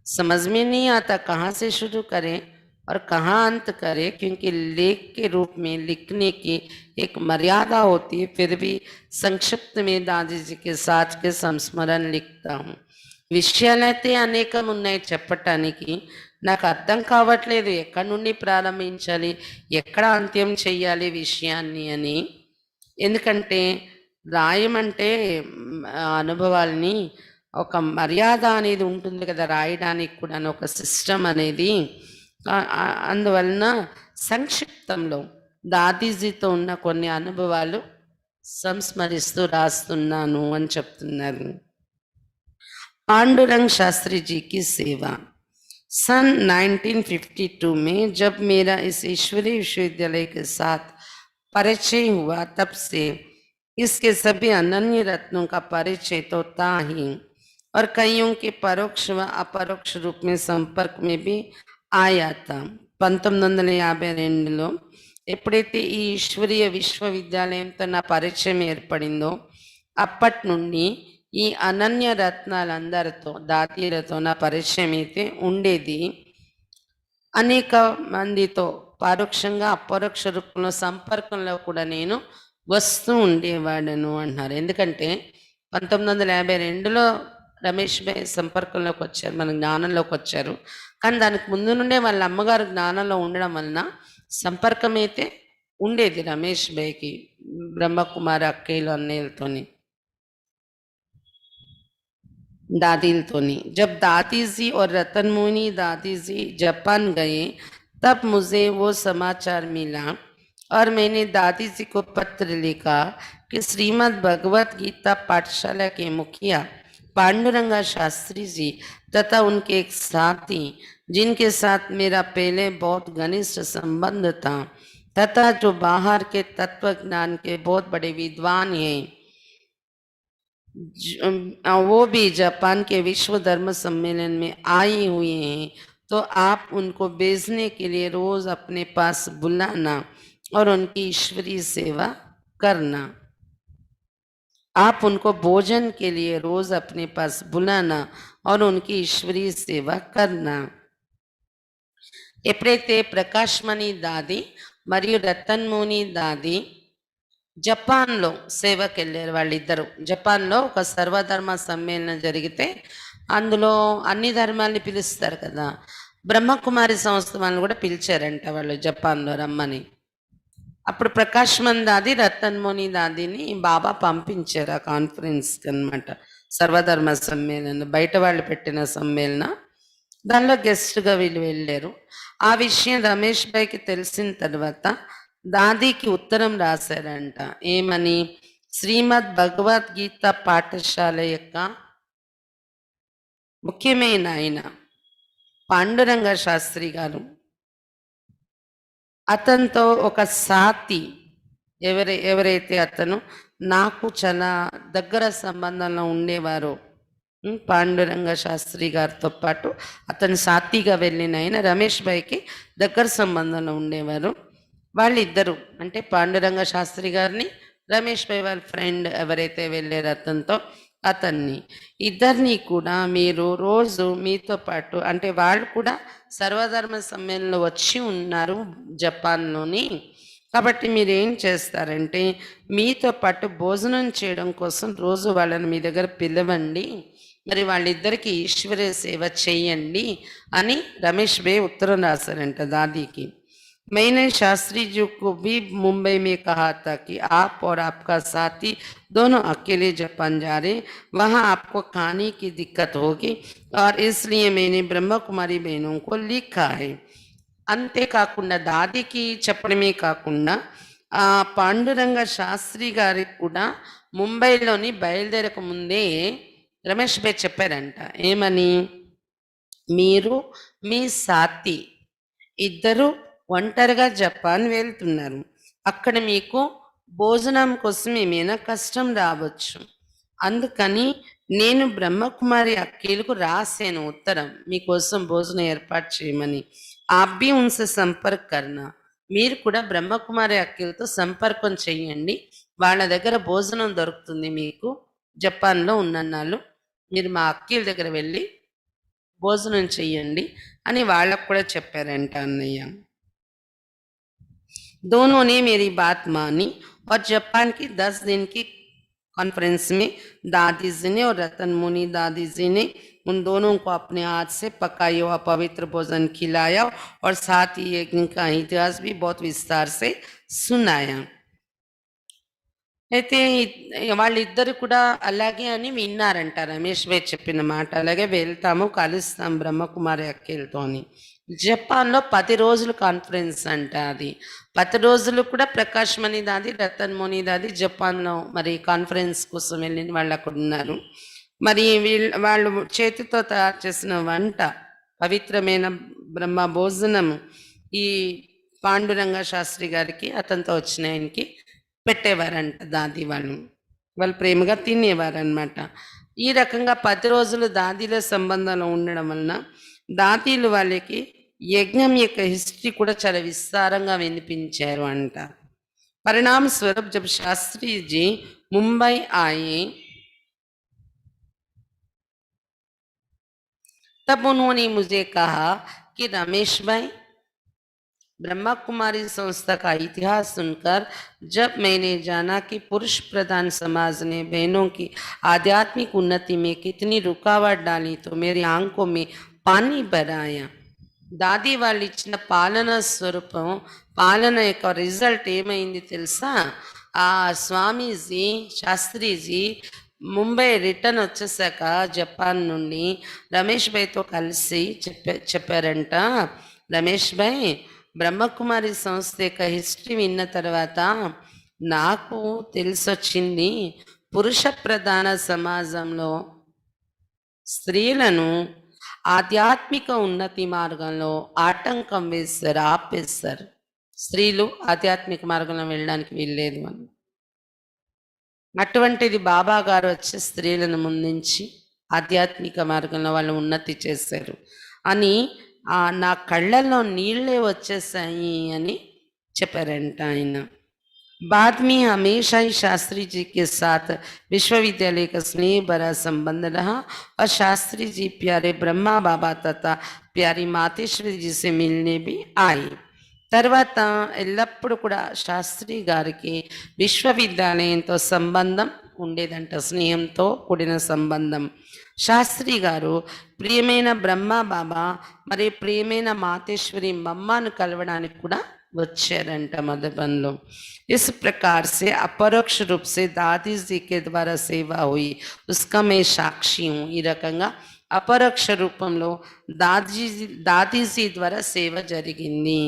समझ में नहीं आता कहाँ से शुरू करें और कहाँ अंत करें, क्योंकि लेख के रूप में लिखने की एक मर्यादा होती है. फिर भी संक्षिप्त में दादी जी के साथ के संस्मरण लिखता हूँ. విషయాలైతే అనేకం ఉన్నాయి చెప్పటానికి, నాకు అర్థం కావట్లేదు ఎక్కడి నుండి ప్రారంభించాలి, ఎక్కడ అంత్యం చెయ్యాలి విషయాన్ని అని. ఎందుకంటే రాయమంటే అనుభవాల్ని ఒక మర్యాద అనేది ఉంటుంది కదా రాయడానికి కూడా, ఒక సిస్టమ్ అనేది. అందువలన సంక్షిప్తంలో దాదీజీతో ఉన్న కొన్ని అనుభవాలు సంస్మరిస్తూ రాస్తున్నాను అని చెప్తున్నారు. पांडुरंग शास्त्री जी की सेवा. सन 1952 में जब मेरा इस ईश्वरीय विश्वविद्यालय के साथ परिचय हुआ, तब से इसके सभी अनन्य रत्नों का परिचय तो था ही और कईयों के परोक्ष व अपरोक्ष रूप में संपर्क में भी आया था. 1952లో ఎప్పుడైతే ఈ ఈశ్వరీయ విశ్వవిద్యాలయంతో నా పరిచయం ఏర్పడిందో అప్పటి నుండి ఈ అనన్య రత్నాలందరితో దాతీలతో నా పరిచయం అయితే ఉండేది. అనేక మందితో పరోక్షంగా అపరోక్ష రూపంలో సంపర్కంలో కూడా నేను వస్తూ ఉండేవాడను అంటున్నారు. ఎందుకంటే 1952లో రమేష్ భాయ్ సంపర్కంలోకి వచ్చారు, మన జ్ఞానంలోకి వచ్చారు. కానీ దానికి ముందు నుండే వాళ్ళ అమ్మగారు జ్ఞానంలో ఉండడం వలన సంపర్కం అయితే ఉండేది రమేష్ భాయ్కి బ్రహ్మకుమారి అక్కయ్యలు అన్నయ్యలతోని, दादीलतोनी. जब दादी जी और रतन मुनि दादी जी जापान गए तब मुझे वो समाचार मिला और मैंने दादी जी को पत्र लिखा कि श्रीमद् भगवत गीता पाठशाला के मुखिया पांडुरंगा शास्त्री जी तथा उनके एक साथी जिनके साथ मेरा पहले बहुत घनिष्ठ संबंध था तथा जो बाहर के तत्व ज्ञान के बहुत बड़े विद्वान हैं, वो भी जापान के विश्व धर्म सम्मेलन में आए हुए हैं, तो आप उनको भेजने के लिए रोज अपने पास बुलाना और उनकी ईश्वरीय सेवा करना. आप उनको भोजन के लिए रोज अपने पास बुलाना और उनकी ईश्वरीय सेवा करना. ఎప్పుడైతే ప్రకాశ్మణి దాది మరియు రతన్ముని దాది జపాన్లో సేవకి వెళ్ళారు. వాళ్ళిద్దరు జపాన్లో ఒక సర్వధర్మ సమ్మేళనం జరిగితే అందులో అన్ని ధర్మాల్ని పిలుస్తారు కదా, బ్రహ్మకుమారి సంస్థ వాళ్ళని కూడా పిలిచారంట వాళ్ళు జపాన్లో రమ్మని. అప్పుడు ప్రకాశ్మణి దాది రతన్ముని దాదిని బాబా పంపించారు ఆ కాన్ఫరెన్స్కి అనమాట. సర్వధర్మ సమ్మేళనం బయట వాళ్ళు పెట్టిన సమ్మేళనం, దానిలో గెస్ట్గా వీళ్ళు వెళ్ళారు. ఆ విషయం రమేష్ భాయ్కి తెలిసిన తర్వాత దాదీకి ఉత్తరం రాశారంట. ఏమని? శ్రీమద్ భగవద్గీత పాఠశాల యొక్క ముఖ్యమైన ఆయన పాండురంగ శాస్త్రి గారు, అతనితో ఒక సాతి ఎవరైతే అతను నాకు చాలా దగ్గర సంబంధంలో ఉండేవారో, పాండురంగ శాస్త్రి గారితో పాటు అతను సాతిగా వెళ్ళిన ఆయన రమేష్ భాయ్కి దగ్గర సంబంధంలో ఉండేవారు. వాళ్ళిద్దరు అంటే పాండురంగ శాస్త్రి గారిని, రమేష్ భాయ్ వాళ్ళ ఫ్రెండ్ ఎవరైతే వెళ్ళారో అతనితో అతన్ని ఇద్దరిని కూడా మీరు రోజు మీతో పాటు, అంటే వాళ్ళు కూడా సర్వధర్మ సమ్మేళనంలో వచ్చి ఉన్నారు జపాన్లోని, కాబట్టి మీరు ఏం చేస్తారంటే మీతో పాటు భోజనం చేయడం కోసం రోజు వాళ్ళని మీ దగ్గర పిలవండి, మరి వాళ్ళిద్దరికి ఈశ్వరీయ సేవ చెయ్యండి అని రమేష్ భాయ్ ఉత్తరం రాశారంట దాదీకి. मैंने शास्त्री जी को भी मुंबई में कहा था कि आप और आपका साथी दोनों अकेले जापान जा रहे, वहाँ आपको खाने की दिक्कत होगी और इसलिए मैंने ब्रह्म कुमारी बहनों को लिखा है. అంతేకాకుండా దాదికి చెప్పడమే కాకుండా పాండురంగ శాస్త్రి గారికి కూడా ముంబైలోని బయలుదేరక ముందే రమేష్ భాయ్ చెప్పారంట. ఏమని? మీరు మీ సాతి ఇద్దరు ఒంటరిగా జపాన్ వెళ్తున్నారు, అక్కడ మీకు భోజనం కోసం ఏమైనా కష్టం రావచ్చు, అందుకని నేను బ్రహ్మకుమారి అక్కీలకు రాసాను ఉత్తరం మీకోసం భోజనం ఏర్పాటు చేయమని. ఆబ్బి ఉన్సే సంపర్క్ కర్నా, మీరు కూడా బ్రహ్మకుమారి అక్కీలతో సంపర్కం చెయ్యండి, వాళ్ళ దగ్గర భోజనం దొరుకుతుంది మీకు, జపాన్లో ఉన్నన్నాళ్ళు మీరు మా అక్కీల దగ్గర వెళ్ళి భోజనం చెయ్యండి అని వాళ్ళకు కూడా చెప్పారంట అన్నయ్య. दोनों ने मेरी बात मानी और जापान की 10 दिन की कॉन्फ्रेंस में दादी जी ने और रतन मुनि दादी जी ने उन दोनों को अपने हाथ से पकाया हुआ पवित्र भोजन खिलाया और साथ ही इनका इतिहास भी बहुत विस्तार से सुनाया. అయితే వాళ్ళిద్దరు కూడా అలాగే అని విన్నారంట. రమేష్ భాయ్ చెప్పిన మాట అలాగే వెళ్తాము, కలుస్తాం బ్రహ్మకుమారి అక్కలతో అని. జపాన్లో 10 రోజులు కాన్ఫరెన్స్ అంట అది. 10 రోజులు కూడా ప్రకాశ్మణి దాది రతన్ ముని దాది జపాన్లో మరి కాన్ఫరెన్స్ కోసం వెళ్ళిన వాళ్ళు అక్కడ ఉన్నారు. మరి వాళ్ళు చేతితో తయారు చేసిన వంట, పవిత్రమైన బ్రహ్మ భోజనం ఈ పాండురంగ శాస్త్రి గారికి అతనితో వచ్చిన ఆయనకి పెట్టేవారంట దాది వాళ్ళు. వాళ్ళు ప్రేమగా తినేవారనమాట. ఈ రకంగా 10 రోజులు దాదీల సంబంధంలో ఉండడం వలన దాదీలు వాళ్ళకి యజ్ఞం యొక్క హిస్టరీ కూడా చాలా విస్తారంగా వినిపించారు అంట. परिणाम स्वरूप जब शास्त्री जी मुंबई आए तब उन्होंने मुझे कहा कि रमेश भाई, ब्रह्मा कुमारी संस्था का इतिहास सुनकर जब मैंने जाना कि पुरुष प्रधान समाज ने बहनों की आध्यात्मिक उन्नति में कितनी रुकावट डाली तो मेरी आंखों में पानी भर आया. దాది వాళ్ళు ఇచ్చిన పాలన స్వరూపం, పాలన యొక్క రిజల్ట్ ఏమైంది తెలుసా? ఆ స్వామీజీ శాస్త్రీజీ ముంబై రిటర్న్ వచ్చేసాక జపాన్ నుండి రమేష్ భాయ్తో కలిసి చెప్పారంట, రమేష్ భాయ్, బ్రహ్మకుమారి సంస్థ యొక్క హిస్టరీ విన్న తర్వాత నాకు తెలిసొచ్చింది, పురుష ప్రధాన సమాజంలో స్త్రీలను ఆధ్యాత్మిక ఉన్నతి మార్గంలో ఆటంకం వేస్తారు, ఆపేస్తారు. స్త్రీలు ఆధ్యాత్మిక మార్గంలో వెళ్ళడానికి వీల్లేదు అని. అటువంటిది బాబా గారు వచ్చి స్త్రీలను ముందుంచి ఆధ్యాత్మిక మార్గంలో వాళ్ళు ఉన్నతి చేశారు అని నా కళ్ళల్లో నీళ్ళే వచ్చేసాయి అని చెప్పారంట ఆయన. बाद में हमेशा ही शास्त्री जी के साथ विश्वविद्यालय का स्नेह भरा संबंध रहा और शास्त्री जी प्यारे ब्रह्मा बाबा तथा प्यारी मातेश्वरी जी से मिलने भी आए. తర్వాత ఎల్లప్పుడూ కూడా శాస్త్రి గారికి విశ్వవిద్యాలయంతో సంబంధం ఉండేదంట, స్నేహంతో కూడిన సంబంధం. శాస్త్రి గారు ప్రియమైన బ్రహ్మ బాబా మరియు ప్రియమైన మాతేశ్వరి మమ్మను కలవడానికి కూడా వచ్చారంట మధుబన్లో. इस प्रकार से अपरोक्ष रूप से दादी जी के द्वारा सेवा हुई, उसका मैं साक्षी हूँ. ఈ రకంగా అపరోక్ష రూపంలో దాదీజీ ద్వారా సేవ జరిగింది,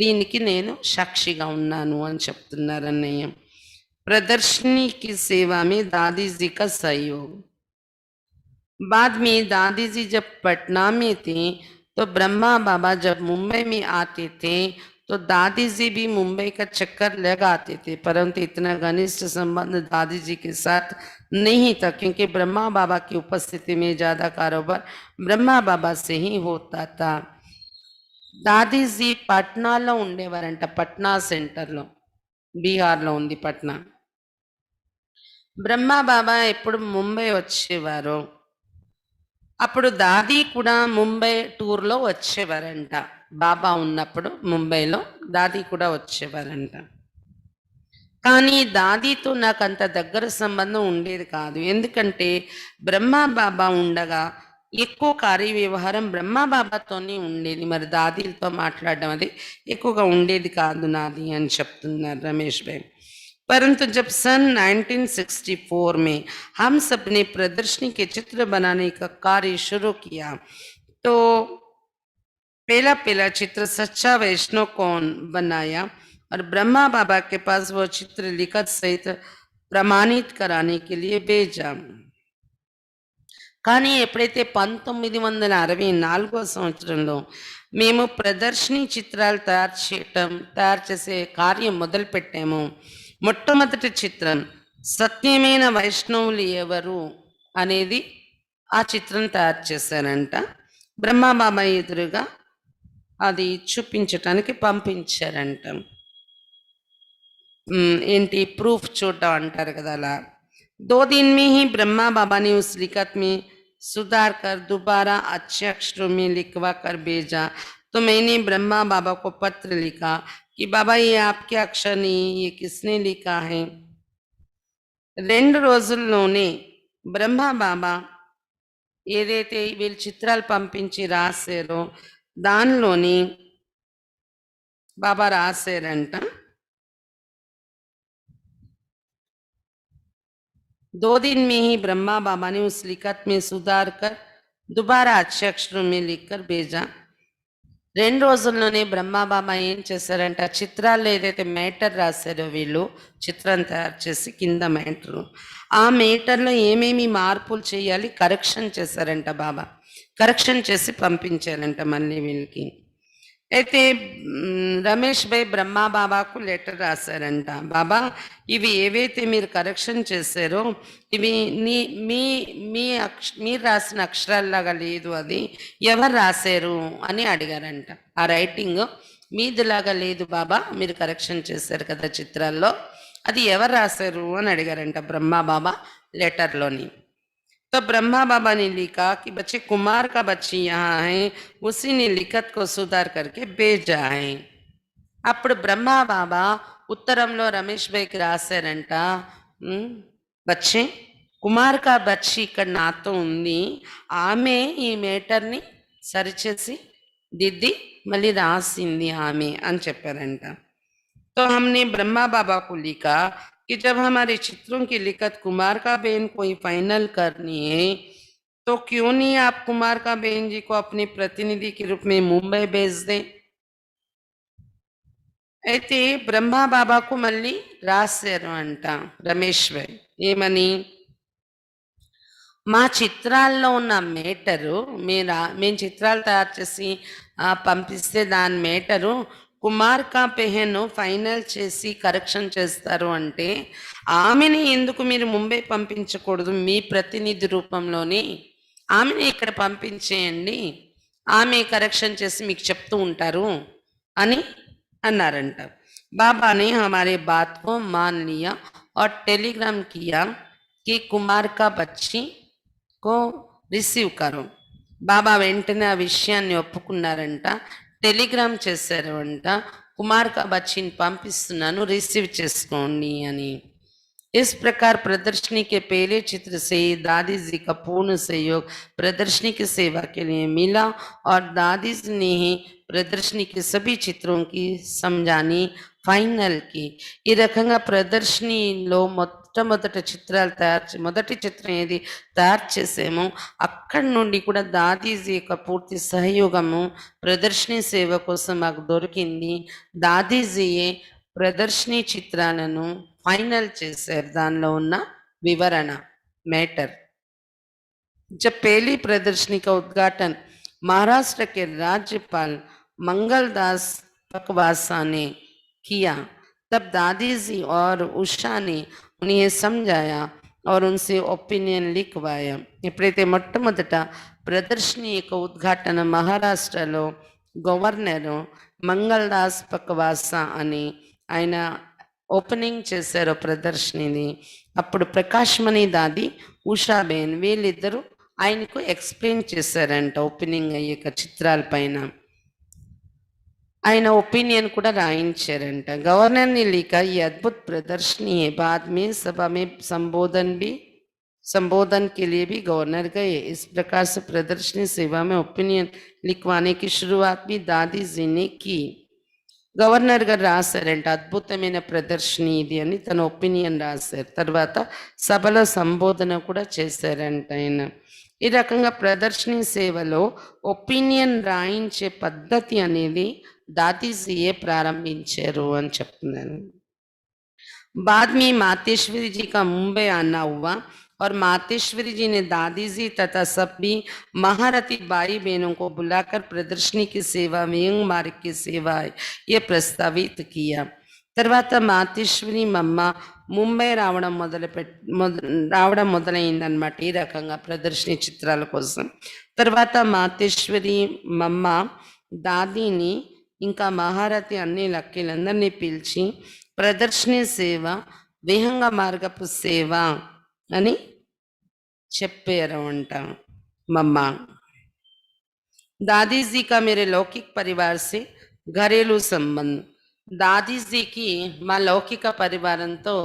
దీనికి నేను సాక్షిగా ఉన్నాను అని చెప్తున్నారు అన్నయ్య. प्रदर्शनी की सेवा में दादी जी का सहयोग. बाद में दादी जी जब पटना में थे तो ब्रह्मा बाबा जब मुंबई में आते थे तो दादी जी भी मुंबई का चक्कर लगाते थे, परंतु इतना घनिष्ठ संबंध दादी जी के साथ नहीं था क्योंकि ब्रह्मा बाबा की उपस्थिति में ज़्यादा कारोबार ब्रह्मा बाबा से ही होता था. दादी जी పట్నాలో ఉండేవారంట, పట్నా సెంటర్లో, బీహార్లో ఉంది పట్నా. బ్రహ్మా బాబా ఎప్పుడు ముంబై వచ్చేవారో అప్పుడు దాది కూడా ముంబై టూర్లో వచ్చేవారంట. బాబా ఉన్నప్పుడు ముంబైలో దాది కూడా వచ్చేవారంట. కానీ దాదీతో నాకు అంత దగ్గర సంబంధం ఉండేది కాదు, ఎందుకంటే బ్రహ్మా బాబా ఉండగా ఎక్కువ కార్య వ్యవహారం బ్రహ్మా బాబాతోనే ఉండేది, మరి దాదీలతో మాట్లాడడం అది ఎక్కువగా ఉండేది కాదు నాది అని చెప్తున్నారు రమేష్ భాయ్. परंतु जब सन 1964 में हम सब ने प्रदर्शनी के चित्र बनाने का कार्य शुरू किया तो पहला चित्र सच्चा वैष्णव कौन बनाया और ब्रह्मा बाबा के पास वो चित्र लिखत सहित प्रमाणित कराने के लिए भेजा. కానీ ఎప్పుడైతే 1964 సంవత్సరంలో మేము ప్రదర్శనీ చిత్రాలు తయారు చేసే కార్యం మొదలుపెట్టాము, మొట్టమొదటి చిత్రం సత్యమైన వైష్ణవులు ఎవరు అనేది ఆ చిత్రం తయారు చేశారంట. బ్రహ్మబాబా ఎదురుగా అది చూపించటానికి పంపించారంట. ఏంటి ప్రూఫ్ చూడటం అంటారు కదా అలా. 2 दिन में ही ब्रह्मा बाबा ने उस लिखत में सुधार कर दोबारा अच्छे अक्षरों में लिखवा कर भेजा. तो मैंने ब्रह्मा बाबा को पत्र लिखा कि बाबा ये आपके अक्षर नहीं, ये किसने लिखा है. 2 రోజుల్లోనే బ్రహ్మా బాబా ఏదైతే వీళ్ళు చిత్రాలు పంపించి రాశారో దానిలోని బాబా రాశారంట. 2 दिन में ही ब्रह्मा बाबा ने उस लिखत में सुधार कर दोबारा अच्छे अक्षरों में लिखकर भेजा. 2 రోజుల్లోనే బ్రహ్మా బాబా ఏం చేశారంట, చిత్రాల్లో ఏదైతే మేటర్ రాశారో వీళ్ళు చిత్రం తయారు చేసి కింద మేటరు, ఆ మేటర్లో ఏమేమి మార్పులు చేయాలి కరెక్షన్ చేశారంట బాబా, కరెక్షన్ చేసి పంపించారంట మళ్ళీ వీళ్ళకి. అయితే రమేష్ భాయ్ బ్రహ్మ బాబాకు లెటర్ రాశారంట. బాబా, ఇవి ఏవైతే మీరు కరెక్షన్ చేశారో ఇవి నీ మీ మీ మీరు రాసిన అక్షరాల్లాగా లేదు, అది ఎవరు రాశారు అని అడిగారంట. ఆ రైటింగ్ మీదిలాగా లేదు బాబా, మీరు కరెక్షన్ చేశారు కదా చిత్రాల్లో, అది ఎవరు రాశారు అని అడిగారంట బ్రహ్మ బాబా లెటర్లోని. तो ब्रह्मा बाबा ने लिखा कि बच्चे कुमार का बच्ची यहाँ है, उसी ने लिखत को सुधार करके भेजा है. అప్పుడు బ్రహ్మా బాబా ఉత్తరంలో రమేష్ భాయ్కి రాశారంట, బచ్చే కుమార్ కా బచ్చి ఇక్కడ నాతో ఉంది, ఆమె ఈ మేటర్ని సరిచేసి దిద్ది మళ్ళీ రాసింది ఆమె అని చెప్పారంట. तो हमने ब्रह्मा बाबा को लिखा कि जब हमारे चित्रों की लिखत कुमार का बहन कोई फाइनल करनी है तो क्यों नहीं आप कुमार का बहन जी को अपने प्रतिनिधि के रूप में मुंबई भेज दें. అయితే బ్రహ్మా బాబాకు మళ్ళీ రాశారు అంట రమేష్ భాయ్ ఏమని, మా చిత్రాల్లో ఉన్న మేటరు మేము చిత్రాలు తయారు చేసి పంపిస్తే దాని మేటరు కుమార్ కా పెహెన్ ఫైనల్ చేసి కరెక్షన్ చేస్తారు అంటే ఆమెని ఎందుకు మీరు ముంబై పంపించకూడదు, మీ ప్రతినిధి రూపంలోని ఆమెని ఇక్కడ పంపించేయండి, ఆమె కరెక్షన్ చేసి మీకు చెప్తూ ఉంటారు అని అన్నారంట. बाबा ने हमारे बात को मान लिया और टेलीग्राम किया कि कुमार का बच्ची को రిసీవ్ కరో. బాబా వెంటనే ఆ విషయాన్ని ఒప్పుకున్నారంట, టెలిగ్రామ్ చేశారు అంట, కుమార్ కా బచ్చిని పంపిస్తున్నాను, రిసీవ్ చేసుకోండి అని. इस प्रकार प्रदर्शनी के पहले चित्र से दादी जी का पूर्ण सहयोग प्रदर्शनी की सेवा के लिए मिला और दादी जी ने ही प्रदर्शनी के सभी चित्रों की समझानी ఫైనల్ కి. ఈ రకంగా ప్రదర్శనలో మొట్టమొదటి చిత్రాలు మొదటి చిత్రం ఏది తయారు చేసామో అక్కడి నుండి కూడా దాదీజీ యొక్క పూర్తి సహయోగము ప్రదర్శనీ సేవ కోసం మాకు దొరికింది. దాదీజీయే ప్రదర్శనీ చిత్రాలను ఫైనల్ చేశారు, దానిలో ఉన్న వివరణ मैटर. जब पहली प्रदर्शनी का उद्घाटन महाराष्ट्र के राज्यपाल मंगलदास पकवासा ने किया तब दादी जी और उषा ने उन्हें समझाया और उनसे ओपिनियन लिखवाया. ఎప్పుడైతే మొట్టమొదట ప్రదర్శని యొక్క ఉద్ఘాటన మహారాష్ట్రలో గవర్నరు మంగళదాస్ పకవాసా అని ఆయన ఓపెనింగ్ చేశారు ప్రదర్శనని, అప్పుడు ప్రకాశ్మణి దాది ఉషాబేన్ వీళ్ళిద్దరూ ఆయనకు ఎక్స్ప్లెయిన్ చేశారంట ఓపెనింగ్ అయ్యే చిత్రాల పైన. ఆయన ఒపీनियन కూడా రాయించారంట. गवर्नर ने लिखा ये अद्भुत प्रदर्शनी है, बाद में सभा में संबोधन के लिए भी गवर्नर गए. इस प्रकार से प्रदर्शनी सेवा में ओपिनियन लिखवाने की शुरुआत भी दादी जी ने की. గవర్నర్ గారు రాశారంట అద్భుతమైన ప్రదర్శని ఇది అని తన ఒపీనియన్ రాశారు. తర్వాత సభలో సంబోధన కూడా చేశారంట ఆయన. ఈ రకంగా ప్రదర్శనీ సేవలో ఒపీనియన్ రాయించే పద్ధతి అనేది దాదీజీయే ప్రారంభించారు అని చెప్తున్నాను. बाद में मातेश्वरी जी का मुंबई आना हुआ और मातेश्वरी जी ने दादी जी तथा सभी महारथी भाई बहनों को बुलाकर प्रदर्शनी की सेवा व्यंग मार्ग की सेवा ये प्रस्तावित किया. తర్వాత మాతేశ్వరి మమ్మ ముంబై రావడం మొదలైందనమాట ఈ రకంగా ప్రదర్శని చిత్రాల కోసం. తర్వాత మాతేశ్వరి మమ్మ దాదీని ఇంకా మహారథి అన్ని లక్కీలందరినీ పిలిచి प्रदर्शनी सेवा विहंग मार्गप सेवा అని చెప్పారు అంట మమ్మ. दादी जी का मेरे लौकिक परिवार से घरेलू संबंध. దాదీజీకి మా లౌకిక పరివారంతో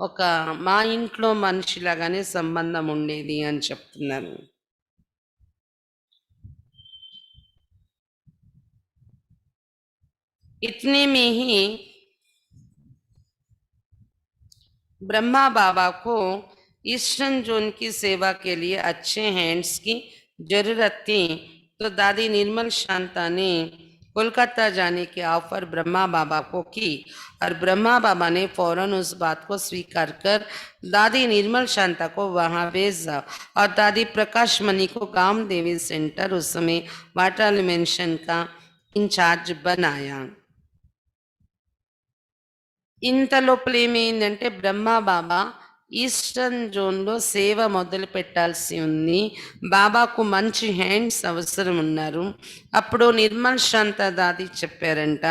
ఒక మా ఇంట్లో మనిషిలాగానే సంబంధం ఉండేది అని చెప్తున్నారు. इतने में ही ब्रह्मा बाबा को ईस्टर्न जोन की सेवा के लिए अच्छे हैंड्स की जरूरत थी, तो दादी निर्मल शांता ने कोलकाता जाने की ऑफर ब्रह्मा बाबा को की और ब्रह्मा बाबा ने फौरन उस बात को स्वीकार कर दादी निर्मल शांता को वहां भेजा और दादी प्रकाश मणि को गाम देवी सेंटर, उस समय वाटाली मेंशन का इंचार्ज बनाया। ఇంతలోపల ఏమైందంటే బ్రహ్మ బాబా ఈస్టర్న్ జోన్‌లో సేవ మొదలు పెట్టాల్సి ఉంది. బాబాకు మంచి హ్యాండ్స్ అవసరం ఉన్నారు. అప్పుడు నిర్మల్ శాంత దాది చెప్పారంట,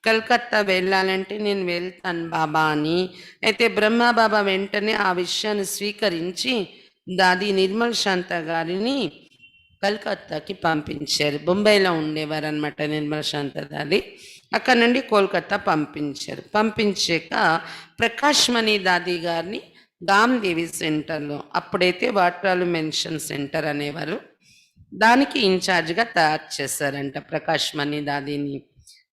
కలకత్తా వెళ్ళాలంటే నేను వెళ్తాను బాబా అని. అయితే బ్రహ్మ బాబా వెంటనే ఆ విషయాన్ని స్వీకరించి దాది నిర్మల్ శాంత గారిని కలకత్తాకి పంపించారు. బొంబాయిలో ఉండేవారనమాట నిర్మల్ శాంత దాది. అక్కడ నుండి కోల్కతా పంపించారు. పంపించాక ప్రకాష్ మణి దాది గారిని గామ్దేవి సెంటర్లో, అప్పుడైతే వాట్రాలు మెన్షన్ సెంటర్ అనేవారు, దానికి ఇన్ఛార్జ్గా తయారు చేశారంట ప్రకాష్ మణి దాదీని.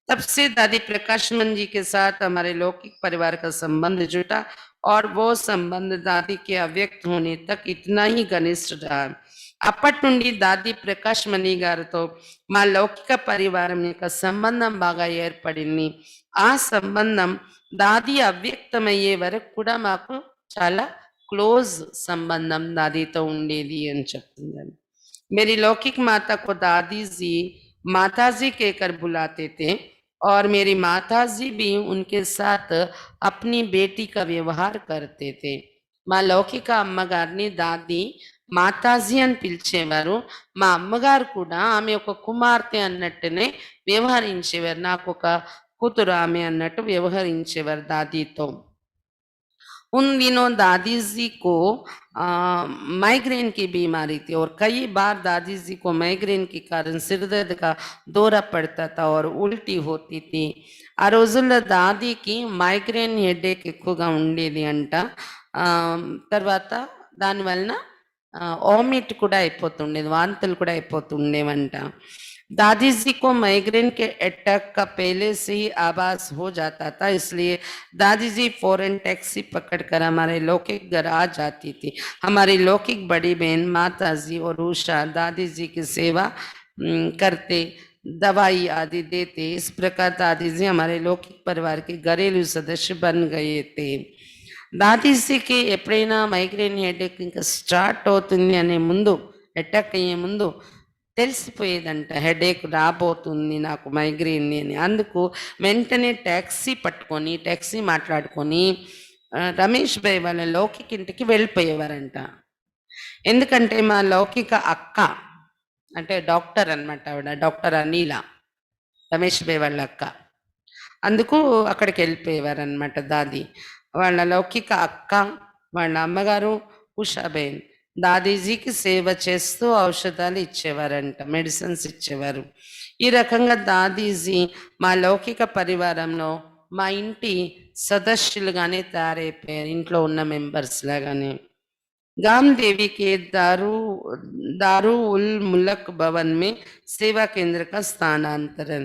तब से दादी प्रकाश मन जी के साथ हमारे लौकिक परिवार का संबंध जुटा और वो संबंध दादी के अव्यक्त होने तक इतना ही घनिष्ठ रहा। అప్పటి నుండి దాది ప్రకాష్ మణి గారితో మా లౌకిక పరివారం యొక్క సంబంధం బాగా ఏర్పడింది. ఆ సంబంధం దాది అవ్యక్తమయ్యే వరకు కూడా మాకు చాలా క్లోజ్ సంబంధం దాదీతో ఉండేది అని చెప్తుందండి. मेरी लौकिक माता को दादी जी माताजी कहकर बुलाते थे और मेरी माताजी भी उनके साथ अपनी बेटी का व्यवहार करते थे. మా లౌకిక అమ్మగారిని దాది మాతాజీ అని పిలిచేవారు. మా అమ్మగారు కూడా ఆమె ఒక కుమార్తె అన్నట్టునే వ్యవహరించేవారు. నాకు ఒక కూతురు ఆమె అన్నట్టు వ్యవహరించేవారు దాదీతో. उन दिनों दादी जी को माइग्रेन की बीमारी थी और कई बार दादी जी को माइग्रेन के कारण सिर दर्द का दौरा पड़ता था और उल्टी होती थी. ఆ రోజుల్లో దాదీకి మైగ్రేన్ హెడేక్ ఎక్కువగా ఉండేది అంట. తర్వాత దానివలన వామిట్ కూడా అయిపోతుండేది, వాంతులు కూడా అయిపోతుండేవంట. दादी जी को माइग्रेन के अटैक का पहले से ही आभास हो जाता था, इसलिए दादी जी फौरन टैक्सी पकड़कर हमारे लौकिक घर आ जाती थी. हमारी लौकिक बड़ी बहन माता जी और उषा दादी जी की सेवा करते, दवाई आदि देते. इस प्रकार दादी जी हमारे लौकिक परिवार के घरेलू सदस्य बन गए थे. దాదీజీకి ఎప్పుడైనా మైగ్రేన్ హెడేక్ ఇంకా స్టార్ట్ అవుతుంది అనే ముందు, అటాక్ అయ్యే ముందు తెలిసిపోయేదంట, హెడేక్ రాబోతుంది నాకు మైగ్రేన్ అని. అందుకు వెంటనే ట్యాక్సీ మాట్లాడుకొని రమేష్ భాయ్ వాళ్ళ లౌకిక ఇంటికి వెళ్ళిపోయేవారంట. ఎందుకంటే మా లౌకిక అక్క అంటే డాక్టర్ అనమాట, ఆవిడ డాక్టర్ అనిల, రమేష్ భాయ్ వాళ్ళ అక్క. అందుకు అక్కడికి వెళ్ళిపోయేవారనమాట దాది. వాళ్ళ లౌకిక అక్క, వాళ్ళ అమ్మగారు ఉషాబేన్ దాదీజీకి సేవ చేస్తూ ఔషధాలు ఇచ్చేవారంట, మెడిసిన్స్ ఇచ్చేవారు. ఈ రకంగా దాదీజీ మా లౌకిక పరివారంలో మా ఇంటి సదస్యులుగానే తయారైపోయారు, ఇంట్లో ఉన్న మెంబర్స్ లాగానే. गामदेवी के दारू उल मुल्क भवन में सेवा केंद्र का स्थानांतरण.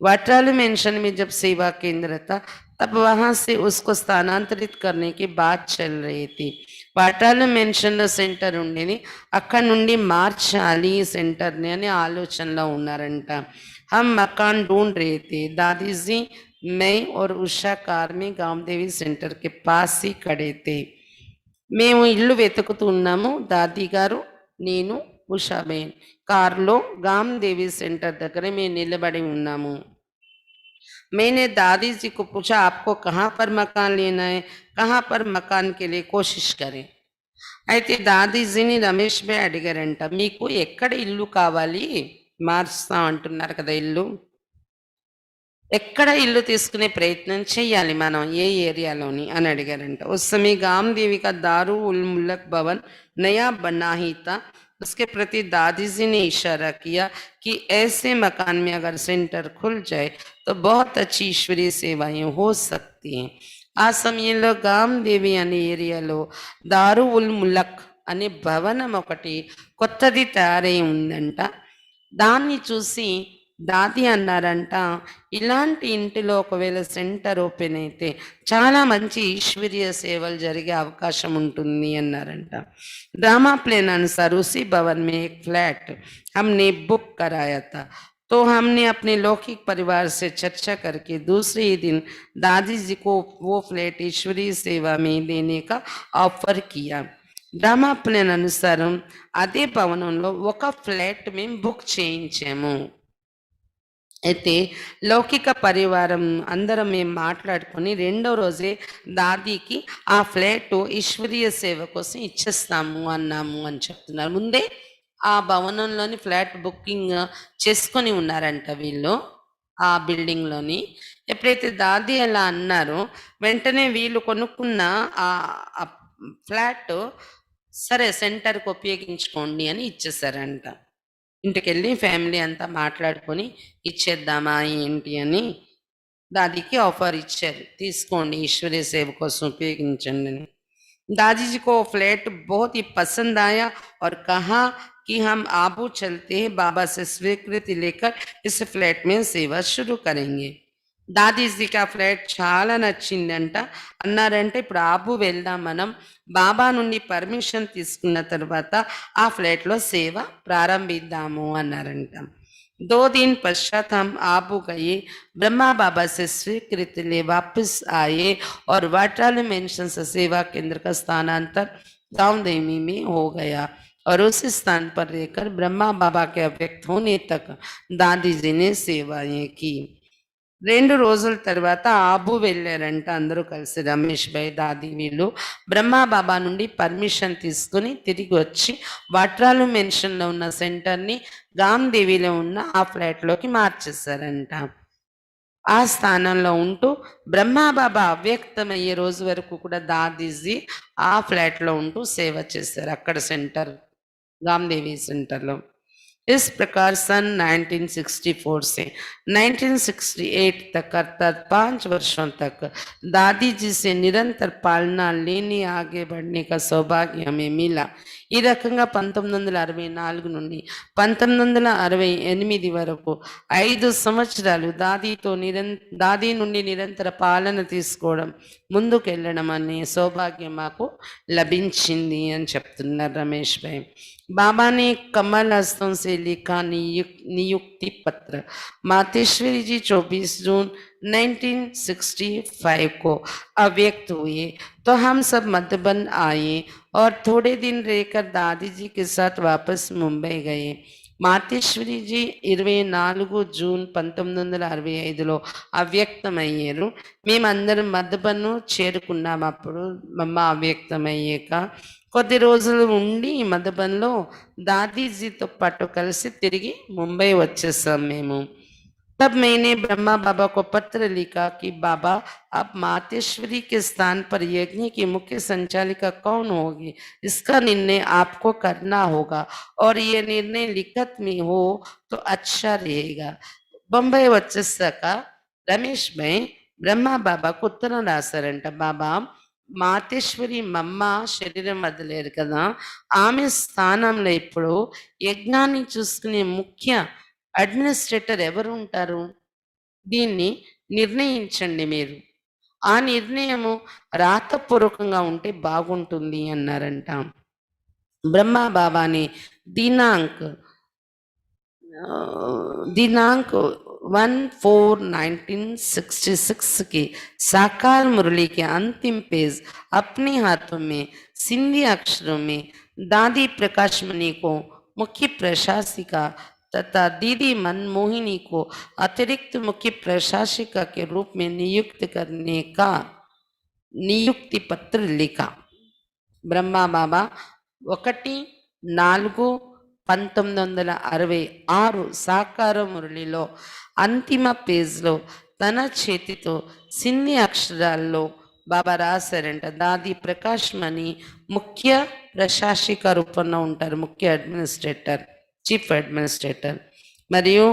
वाटरालू मेंशन में जब सेवा केंद्र था तब वहां से उसको स्थानांतरित करने की बात चल रही थी. వాటాలు మెన్షన్ సెంటర్ ఉండేది, అక్కడ నుండి మార్చాలి సెంటర్ని అని ఆలోచనలో ఉన్నారంట. हम मकान ढूंढ रहे थे. दादी जी मैं और उषा कार में गामदेवी सेंटर के पास ही खड़े थे. మేము ఇల్లు వెతుకుతున్నాము, దాది గారు, నేను, ఉషాబేన్ కారులో గామ్దేవి సెంటర్ దగ్గర మేము నిలబడి ఉన్నాము. मैंने दादी जी को पूछा आपको कहाँ पर मकान लेना है, कहाँ पर मकान के लिए कोशिश करें. అయితే దాదీజీని రమేష్ భాయ్ అడిగారంట, మీకు ఎక్కడ ఇల్లు కావాలి, మారుస్తాం అంటున్నారు కదా ఇల్లు, ఎక్కడ ఇల్లు తీసుకునే ప్రయత్నం చేయాలి మనం, ఏ ఏరియాలోని అని అడిగారంట. उस समय गामदेवी का दारू उल मुल्क भवन नया बना ही था. उसके प्रति दादी जी ने इशारा किया कि ऐसे मकान में अगर सेंटर खुल जाए तो बहुत अच्छी ईश्वरीय सेवाएं हो सकती हैं. ఆ సమయంలో గామ్దేవి అనే ఏరియాలో దారు ఉల్ ములక్ అనే భవనం ఒకటి కొత్తది తయారై ఉందంట. దాన్ని చూసి దాది అన్నారంట, ఇలాంటి ఇంటిలో ఒకవేళ సెంటర్ ఓపెన్ అయితే చాలా మంచి ఈశ్వరీయ సేవలు జరిగే అవకాశం ఉంటుంది అన్నారంట. ड्रामा प्लान अनुसार उसी भवन में एक फ्लैट हमने बुक कराया था. तो हमने अपने लौकिक परिवार से चर्चा करके दूसरे ही दिन दादी जी को वो फ्लैट ईश्वरीय सेवा में देने का ऑफर किया. డ్రామా ప్లాన్ అనుసారం అదే భవనంలో ఒక ఫ్లాట్ మేము బుక్ చేయించాము. అయితే లౌకిక పరివారం అందరం మేము మాట్లాడుకొని రెండో రోజే దాదీకి ఆ ఫ్లాట్ ఈశ్వరీయ సేవ కోసం ఇచ్చేస్తాము అన్నాము అని చెప్తున్నారు. ముందే ఆ భవనంలోని ఫ్లాట్ బుకింగ్ చేసుకొని ఉన్నారంట వీళ్ళు ఆ బిల్డింగ్‌లోని. ఎప్పుడైతే దాది అలా అన్నారో వెంటనే వీళ్ళు కొనుక్కున్న ఆ ఫ్లాట్ సరే సెంటర్‌కి ఉపయోగించుకోండి అని ఇచ్చేసారంట. ఇంటికెళ్ళి ఫ్యామిలీ అంతా మాట్లాడుకొని ఇచ్చేద్దామా ఏంటి అని दादी ऑफर इच्छाరు తీసుకోండి ईश्वरीय सेव కోసం ఉపయోగించండి అని दादी जी को फ्लैट बहुत ही पसंद आया और कहा कि हम आबू चलते हैं बाबा से स्वीकृति लेकर इस फ्लैट में सेवा शुरू करेंगे దాదీజీకి ఆ ఫ్లాట్ చాలా నచ్చిందంట అన్నారంటే ఇప్పుడు ఆబు వెళ్దాం మనం బాబా నుండి పర్మిషన్ తీసుకున్న తర్వాత ఆ ఫ్లాట్లో సేవ ప్రారంభిద్దాము అన్నారంట 2 दिन पश्चात हम आबू गए ब्रह्मा बाबा से स्वीकृति ले वापस आए और वाटालू मेंशन से सेवा केंद्र का स्थानांतर गांव देवी में हो गया और उसी स्थान पर रहकर ब्रह्मा बाबा के अव्यक्त होने तक दादी जी ने सेवाएं की 2 రోజుల తర్వాత ఆబు వెళ్ళారంట అందరూ కలిసి రమేష్ భాయ్ దాది వీళ్ళు బ్రహ్మాబాబా నుండి పర్మిషన్ తీసుకుని తిరిగి వచ్చి వట్రాలు మెన్షన్లో ఉన్న సెంటర్ని గాందేవిలో ఉన్న ఆ ఫ్లాట్లోకి మార్చేశారంట ఆ స్థానంలో ఉంటూ బ్రహ్మాబాబా అవ్యక్తమయ్యే రోజు వరకు కూడా దాదీజీ ఆ ఫ్లాట్లో ఉంటూ సేవ చేశారు అక్కడ సెంటర్ गामदेवी सेंटर लो इस प्रकार सन 1964 से 1968 तक अर्थात 5 वर्षों तक दादी जी से निरंतर पालना लेने आगे बढ़ने का सौभाग्य हमें मिला ఈ రకంగా 1964 నుండి 1968 వరకు 5 సంవత్సరాలు దాది నుండి నిరంతర పాలన తీసుకోవడం ముందుకెళ్ళడం అనే సౌభాగ్యం మాకు లభించింది అని చెప్తున్నారు రమేష్ భాయ్ बाबा ने कमल हस्तों से लिखा नियुक्ति पत्र मातेश्वरी जी 24 जून 1965 को अव्यक्त हुए तो हम सब मधुबन आए और थोड़े दिन रहकर दादी जी के साथ वापस मुंबई गए మాతేశ్వరి జీ 24 జూన్ 1965లో అవ్యక్తమయ్యారు మేమందరం మధుబను చేరుకున్నాం అప్పుడు మమ్మ అవ్యక్తమయ్యాక కొద్ది రోజులు ఉండి మధుబన్లో దాదీజీతో పాటు కలిసి తిరిగి ముంబై వచ్చేసాం మేము तब मैंने ब्रह्मा बाबा को पत्र लिखा कि बाबा अब मातेश्वरी के स्थान पर यज्ञ की मुख्य संचालिका कौन होगी इसका निर्णय आपको करना होगा और ये निर्णय लिखित में हो तो अच्छा रहेगा बम्बई వచ్చేసాక రమేష్ భాయ్ బ్రహ్మా బాబాకు ఉత్తరం రాశారంట బాబా మాతేశ్వరి మమ్మ శరీరం వదిలేరు కదా ఆమె స్థానంలో ఇప్పుడు యజ్ఞాన్ని చూసుకునే ముఖ్య అడ్మినిస్ట్రేటర్ ఎవరు ఉంటారు దీన్ని నిర్ణయించండి మీరు ఆ నిర్ణయము రాతపూర్వకంగా ఉంటే బాగుంటుంది అన్నారంట బ్రహ్మా బాబాని दिनांक 1/4/1966 की साकार मुरली के अंतिम पेज अपने हाथों में सिंधी अक्षरों में दादी प्रकाश मणि को मुख्य प्रशासिका तथा दीदी मनमोहिनी को अतिरिक्त मुख्य प्रशासिका के रूप में नियुक्त करने का नियुक्ति पत्र लिखा ब्रह्मा बाबा 1/4/1966 సాకార మురళిలో అంతిమ పేజ్లో తన చేతితో సింధీ అక్షరాల్లో బాబా రాశారంట దాది ప్రకాష్ మణి ముఖ్య ప్రశాసిక రూపంలో ఉంటారు ముఖ్య అడ్మినిస్ట్రేటర్ చీఫ్ అడ్మినిస్ట్రేటర్ మరియు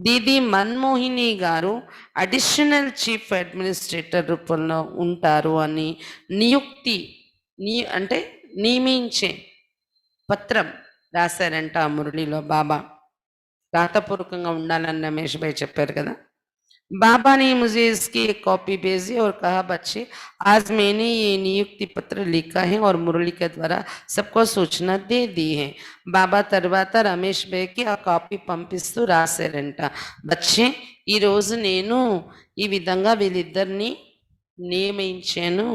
దీది మన్మోహిని గారు అడిషనల్ చీఫ్ అడ్మినిస్ట్రేటర్ రూపంలో ఉంటారు అని అంటే నియమించే పత్రం రాశారంట ఆ మురళిలో బాబా రాతపూర్వకంగా ఉండాలని రమేష్ భాయ్ చెప్పారు కదా बाबा ने मुझे इसकी एक कॉपी भेजी और कहा बच्चे आज मैंने ये नियुक्ति पत्र लिखा है और मुरली के द्वारा सबको सूचना दे दी है బాబా తర్వాత రమేష్ భాయ్కి ఆ కాపీ పంపిస్తూ రాశారంట బచ్చే ఈరోజు నేను ఈ విధంగా వీళ్ళిద్దరిని నియమించాను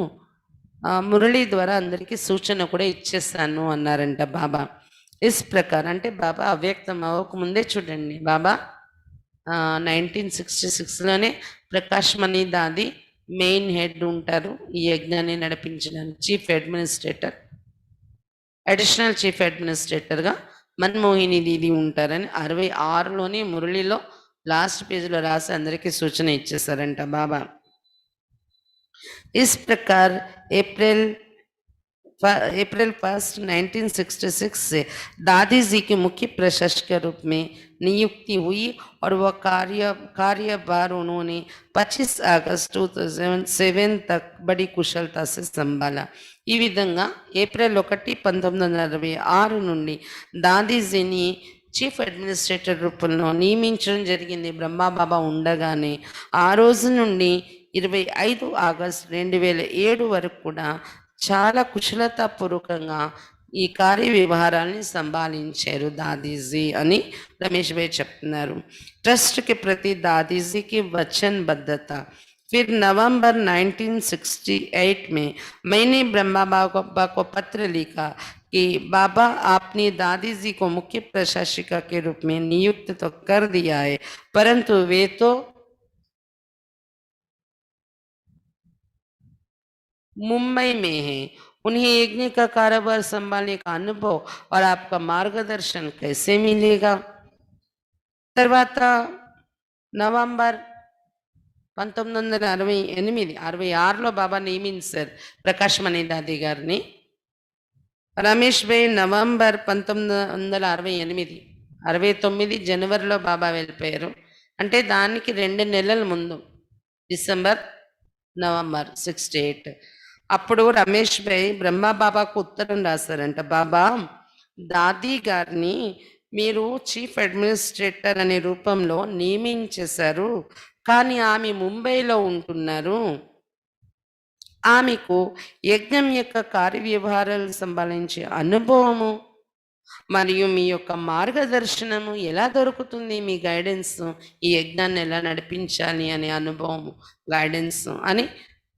మురళి ద్వారా అందరికీ సూచన కూడా ఇచ్చేస్తాను అన్నారంట బాబా ఇస్ ప్రకారం అంటే బాబా అవ్యక్తం అవ్వకముందే చూడండి బాబా 1966లోనే ప్రకాష్ మణి దాది మెయిన్ హెడ్ ఉంటారు ఈ యజ్ఞాన్ని నడిపించడానికి. చీఫ్ అడ్మినిస్ట్రేటర్, అడిషనల్ చీఫ్ అడ్మినిస్ట్రేటర్గా మన్మోహిని దీది ఉంటారని 66లోని మురళిలో లాస్ట్ పేజీలో రాసి అందరికీ సూచన ఇచ్చేసారంట బాబా. इस प्रकार अप्रैल 1, 1966 से दादी जी के मुख्य प्रशासक के रूप में नियुक्ति हुई और वह कार्यभार उन्होंने 25 अगस्त 2007 तक बड़ी कुशलता से संभाला. ఈ విధంగా ఏప్రిల్ 1, 1966 నుండి దాదీజీని చీఫ్ అడ్మినిస్ట్రేటర్ రూపంలో నియమించడం జరిగింది బ్రహ్మాబాబా ఉండగానే. ఆ రోజు నుండి 25 ఆగస్టు 2007 వరకు కూడా చాలా కుశలతాపూర్వకంగా ఈ కార్య వ్యవహారాన్ని సంభాళించారు దాదీజీ అని రమేష్ భాయ్ చెప్తున్నారు. ట్రస్ట్కి ప్రతి దాదీజీకి వచనబద్ధత. फिर नवंबर 1968 में मैंने ब्रह्मा बाबा को पत्र लिखा कि बाबा आपने दादी जी को मुख्य प्रशासिका के रूप में नियुक्त तो कर दिया है, परंतु वे तो मुंबई में हैं. उन्हें यज्ञ का कारोबार संभालने का अनुभव और आपका मार्गदर्शन कैसे मिलेगा. తర్వాత నవంబర్ 1968-66లో బాబా నియమించారు ప్రకాష్ మణి దాది గారిని. రమేష్ భాయ్ నవంబర్ 1968-69 జనవరిలో బాబా వెళ్ళిపోయారు. అంటే దానికి 2 నెలల ముందు డిసెంబర్ నవంబర్ 68 అప్పుడు రమేష్ భాయ్ బ్రహ్మా బాబాకు ఉత్తరం రాశారంట. బాబా, దాదీ గారిని మీరు చీఫ్ అడ్మినిస్ట్రేటర్ అనే రూపంలో నియమించేశారు, కానీ ఆమె ముంబైలో ఉంటున్నారు. ఆమెకు యజ్ఞం యొక్క కార్యవ్యవహారాలు సంబంధించే అనుభవము మరియు మీ యొక్క మార్గదర్శనము ఎలా దొరుకుతుంది, మీ గైడెన్స్, ఈ యజ్ఞాన్ని ఎలా నడిపించాలి అనే అనుభవము, గైడెన్స్ అని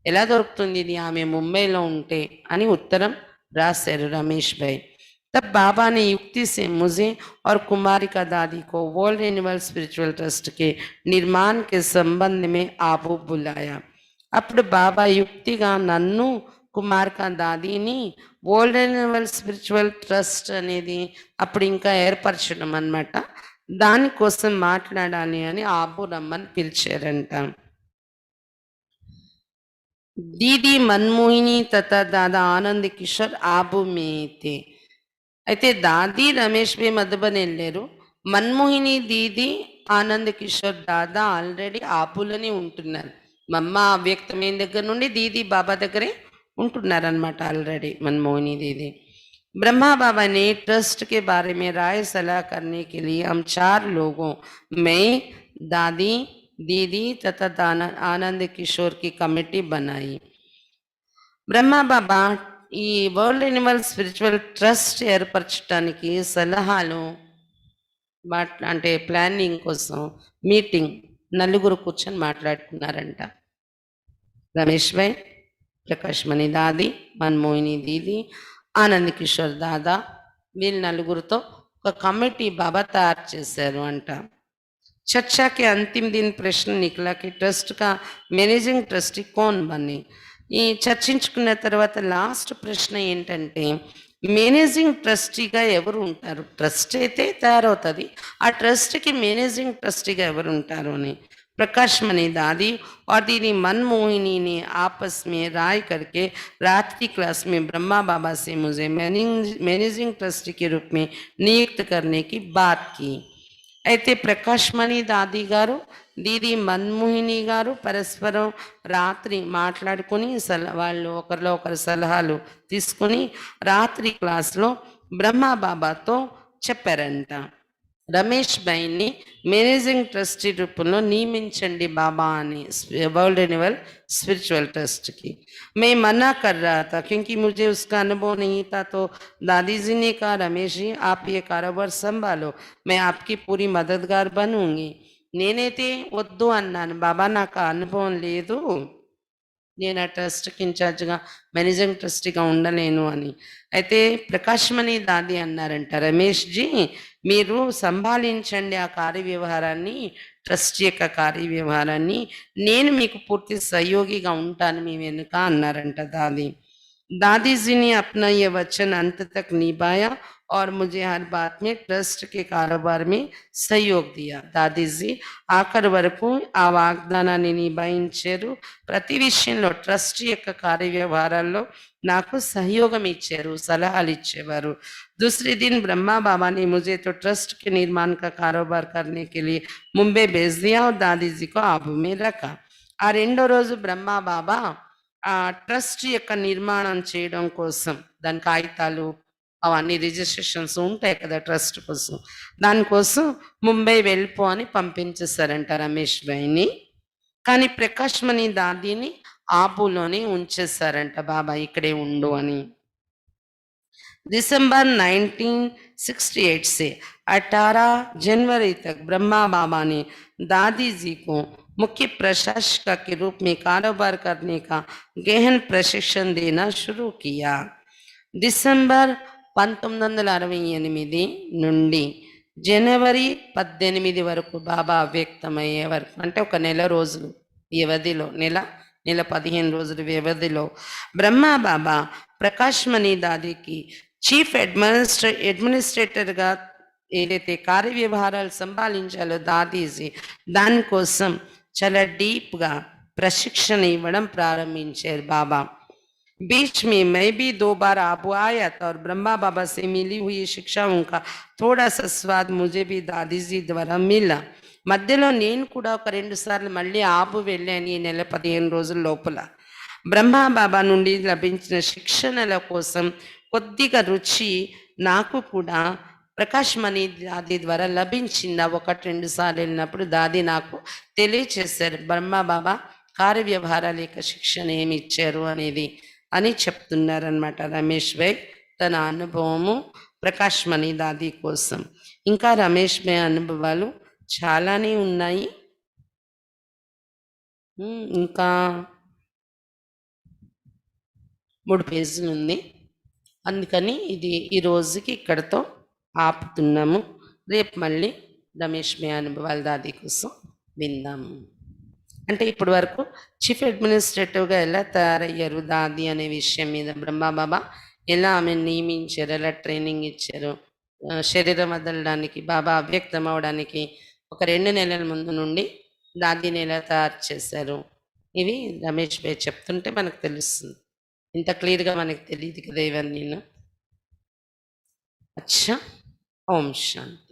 ఎలా దొరుకుతుంది, ఇది ఆమె ముంబైలో ఉంటే అని ఉత్తరం రాశారు రమేష్ భాయ్. तब बाबा ने युक्ति से मुझे और कुमारिका दादी को वर्ल्ड एनिमल स्पिरिचुअल ट्रस्ट के निर्माण के संबंध में आपको बुलाया. అప్పుడు బాబా యుక్తిగా నన్ను కుమారికా దాదీని వరల్డ్ ఎనిమల్ స్పిరిచువల్ ట్రస్ట్ అనేది అప్పుడు ఇంకా ఏర్పరచడం అన్నమాట, దానికోసం మాట్లాడాలి అని ఆబు రమ్మని పిలిచారంట. దీది మన్మోహిని తథా దాదా ఆనంద్ కిషోర్ ఆబు మేతే. అయితే దాది రమేష్ భాయ్ మధుబన్ వెళ్ళారు. మన్మోహిని దీది ఆనంద్ కిషోర్ దాదా ఆల్రెడీ ఆపులని ఉంటున్నారు. మమ్మ అవ్యక్తమైన దగ్గర నుండి దీది బాబా దగ్గరే ఉంటున్నారనమాట ఆల్రెడీ मनमोहिनी दीदी. ब्रह्मा बाबा ने ट्रस्ट के बारे में राय सलाह करने के लिए हम 4 लोगों, मैं, दादी, दीदी तथा आनंद किशोर की कमेटी बनाई. ब्रह्मा बाबा ఈ వరల్డ్ ఎనిమల్ స్పిరిచువల్ ట్రస్ట్ ఏర్పరచడానికి సలహాలు అంటే ప్లానింగ్ కోసం మీటింగ్ నలుగురు కూర్చొని మాట్లాడుకున్నారంట. రమేష్ భాయ్, ప్రకాష్ మణి దాది, మన్మోహిని దీది, ఆనంద్ కిషోర్ దాదా, వీళ్ళు నలుగురితో ఒక కమిటీ బాబా తయారు చేశారు అంట. चर्चा के अंतिम दिन प्रश्न निकला कि ट्रस्ट का मैनेजिंग ट्रस्टी कौन बने. ఈ చర్చించుకున్న తర్వాత లాస్ట్ ప్రశ్న ఏంటంటే మేనేజింగ్ ట్రస్టీగా ఎవరు ఉంటారు. ట్రస్ట్ అయితే తయారవుతుంది, ఆ ట్రస్ట్కి మేనేజింగ్ ట్రస్టీగా ఎవరు ఉంటారు అని. प्रकाश मणि दादी और दीदी मनमोहिनी ने आपस में राय करके रात की क्लास में ब्रह्मा बाबा से मुझे मैनेजिंग ट्रस्टी के रूप में नियुक्त करने की बात की. అయితే ప్రకాష్ మణి దాది గారు, దీది మన్మోహిని గారు పరస్పరం రాత్రి మాట్లాడుకొని వాళ్ళు ఒకరిలో ఒకరు సలహాలు తీసుకొని రాత్రి క్లాస్లో బ్రహ్మా బాబాతో చెప్పారంట. రమేష్ భాయ్ని మేనేజింగ్ ట్రస్టీ రూపంలో నియమించండి బాబా అని वर्ल्ड एनिमल स्पिरिचुअल ट्रस्ट की. मैं मना कर रहा था क्योंकि मुझे उसका अनुभव नहीं था. तो दादी जी ने कहा, रमेश जी आप ये कारोबार संभालो, मैं आपकी पूरी मददगार बनूंगी. నేనైతే వద్దు అన్నాను, బాబా నాకు అనుభవం లేదు, నేను ఆ ట్రస్ట్కి ఇన్ఛార్జ్గా మేనేజింగ్ ట్రస్టీగా ఉండలేను అని. అయితే ప్రకాష్ మణి దాది అన్నారంట, రమేష్ జీ మీరు సంభాళించండి ఆ కార్య వ్యవహారాన్ని, ట్రస్ట్ యొక్క కార్యవ్యవహారాన్ని నేను మీకు పూర్తి సహయోగిగా ఉంటాను మీ వెనుక అన్నారంట దాది. दादी जी ने अपना ये वचन अंत तक निभाया और मुझे हर बात में ट्रस्ट के कारोबार में सहयोग दिया. दादी जी ఆఖరి వరకు ఆ వాగ్దానాన్ని నిభాయించారు. ప్రతి విషయంలో ట్రస్ట్ యొక్క కార్యవ్యవహారాల్లో నాకు सहयोगम ఇచ్చారు, సలహాలు ఇచ్చేవారు. दूसरे दिन ब्रह्मा बाबा ने मुझे तो ट्रस्ट के निर्माण का कारोबार करने के लिए मुंबई भेज दिया और दादी जी को आबू में रखा. ఆ రెండో రోజు బ్రహ్మా బాబా ఆ ట్రస్ట్ యొక్క నిర్మాణం చేయడం కోసం దాని కాగితాలు అవన్నీ రిజిస్ట్రేషన్స్ ఉంటాయి కదా ట్రస్ట్ కోసం, దానికోసం ముంబై వెళ్ళిపో అని పంపించేశారంట రమేష్ భాయ్ని. కానీ ప్రకాష్ మణి దాదీని ఆబులోనే ఉంచేశారంట, బాబా ఇక్కడే ఉండు అని. दिसंबर 1968 से 18 जनवरी तक ब्रह्मा बाबा ने दादी जी को मुख्य प्रशासक के रूप में कारोबार करने का गहन प्रशिक्षण देना शुरू किया. डिसेंबर 1968 నుండి జనవరి 18 వరకు బాబా వ్యక్తమయ్యే వరకు, అంటే ఒక నెల రోజులు వ్యవధిలో, నెల 15 రోజుల వ్యవధిలో బ్రహ్మా బాబా ప్రకాష్ మణి దాదీకి చీఫ్ అడ్మినిస్ట్రేటర్గా ఏదైతే కార్యవ్యవహారాలు సంభాళించాలో దాదీజీ దానికోసం చాలా డీప్గా ప్రశిక్షణ ఇవ్వడం ప్రారంభించారు బాబా. बीच में मैं भी 2 बार आबू आया था और ब्रह्मा बाबा से मिली हुई शिक्षाओं का थोड़ा सा स्वाद मुझे भी दादी जी द्वारा मिला. మధ్యలో నేను కూడా ఒక 2 సార్లు మళ్ళీ ఆబు వెళ్ళాను ఈ నెల 15 రోజుల లోపల. బ్రహ్మా బాబా నుండి లభించిన శిక్షణల కోసం కొద్దిగా రుచి నాకు కూడా ప్రకాష్ మణి దాది ద్వారా లభించింది. 1-2 సార్లు వెళ్ళినప్పుడు దాది నాకు తెలియచేశారు బ్రహ్మా బాబా కార్యవ్యవహారాల యొక్క శిక్షణ ఏమి ఇచ్చారు అనేది అని చెప్తున్నారనమాట రమేష్ భాయ్ తన అనుభవము ప్రకాష్ మణి దాది కోసం. ఇంకా రమేష్ భాయ్ అనుభవాలు చాలానే ఉన్నాయి. ఇంకా 3 పేజీలు ఉంది, అందుకని ఇది ఈ రోజుకి ఇక్కడతో ఆపుతున్నాము. రేపు మళ్ళీ రమేష్ భాయ్ అనుభవాల దాది కోసం విందాము. అంటే ఇప్పటి వరకు చీఫ్ అడ్మినిస్ట్రేటివ్గా ఎలా తయారయ్యారు దాది అనే విషయం మీద బ్రహ్మా బాబా ఎలా ఆమె నియమించారు, ఎలా ట్రైనింగ్ ఇచ్చారు, శరీరం వదలడానికి బాబా అవ్యక్తం అవడానికి ఒక 2 నెలల ముందు నుండి దాదీని ఎలా తయారు చేశారు, ఇవి రమేష్ భాయ్ చెప్తుంటే మనకు తెలుస్తుంది. ఇంత క్లియర్గా మనకు తెలియదు కదా ఇవన్నీ. అచ్చా, ఓం శాంతి.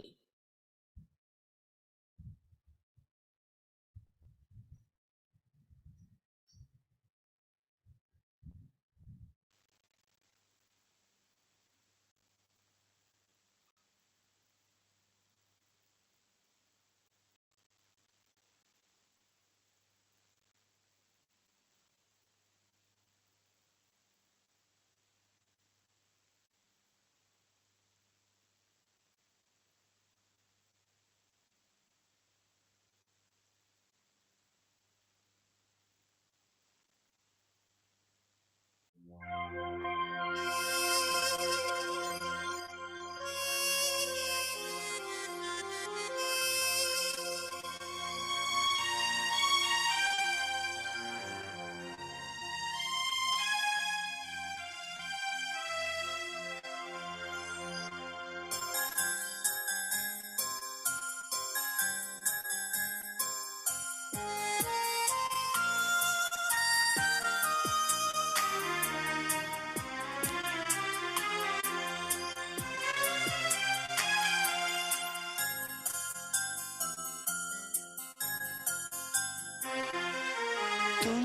तुम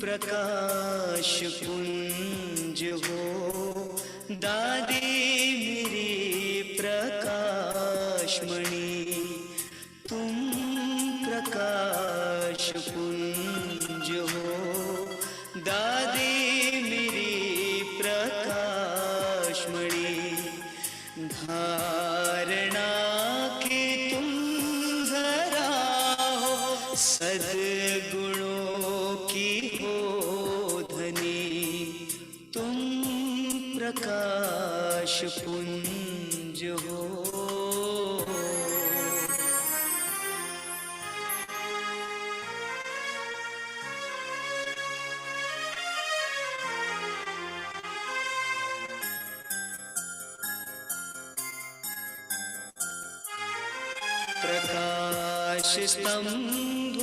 प्रकाश पुंज हो दादी मेरी प्रकाश मणि, तुम प्रकाश पुंज हो दादी मेरी प्रकाश मणि, धारणा के तुम जरा हो सद्गुणों की हो धनी, तुम प्रकाश पुंज हो. प्रकाश स्तंभ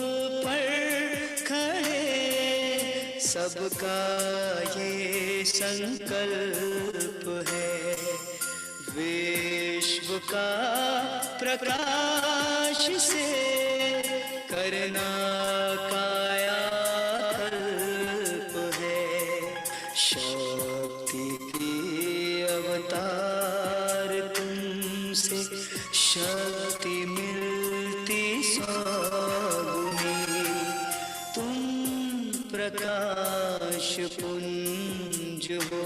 पर खड़े सबका ये संकल्प है, विश्व का प्रकाश से करना कायाकल्प है। शक्ति की अवतार तुमसे शक्ति मिलती सौगुनी, तुम प्रकाश पुंज हो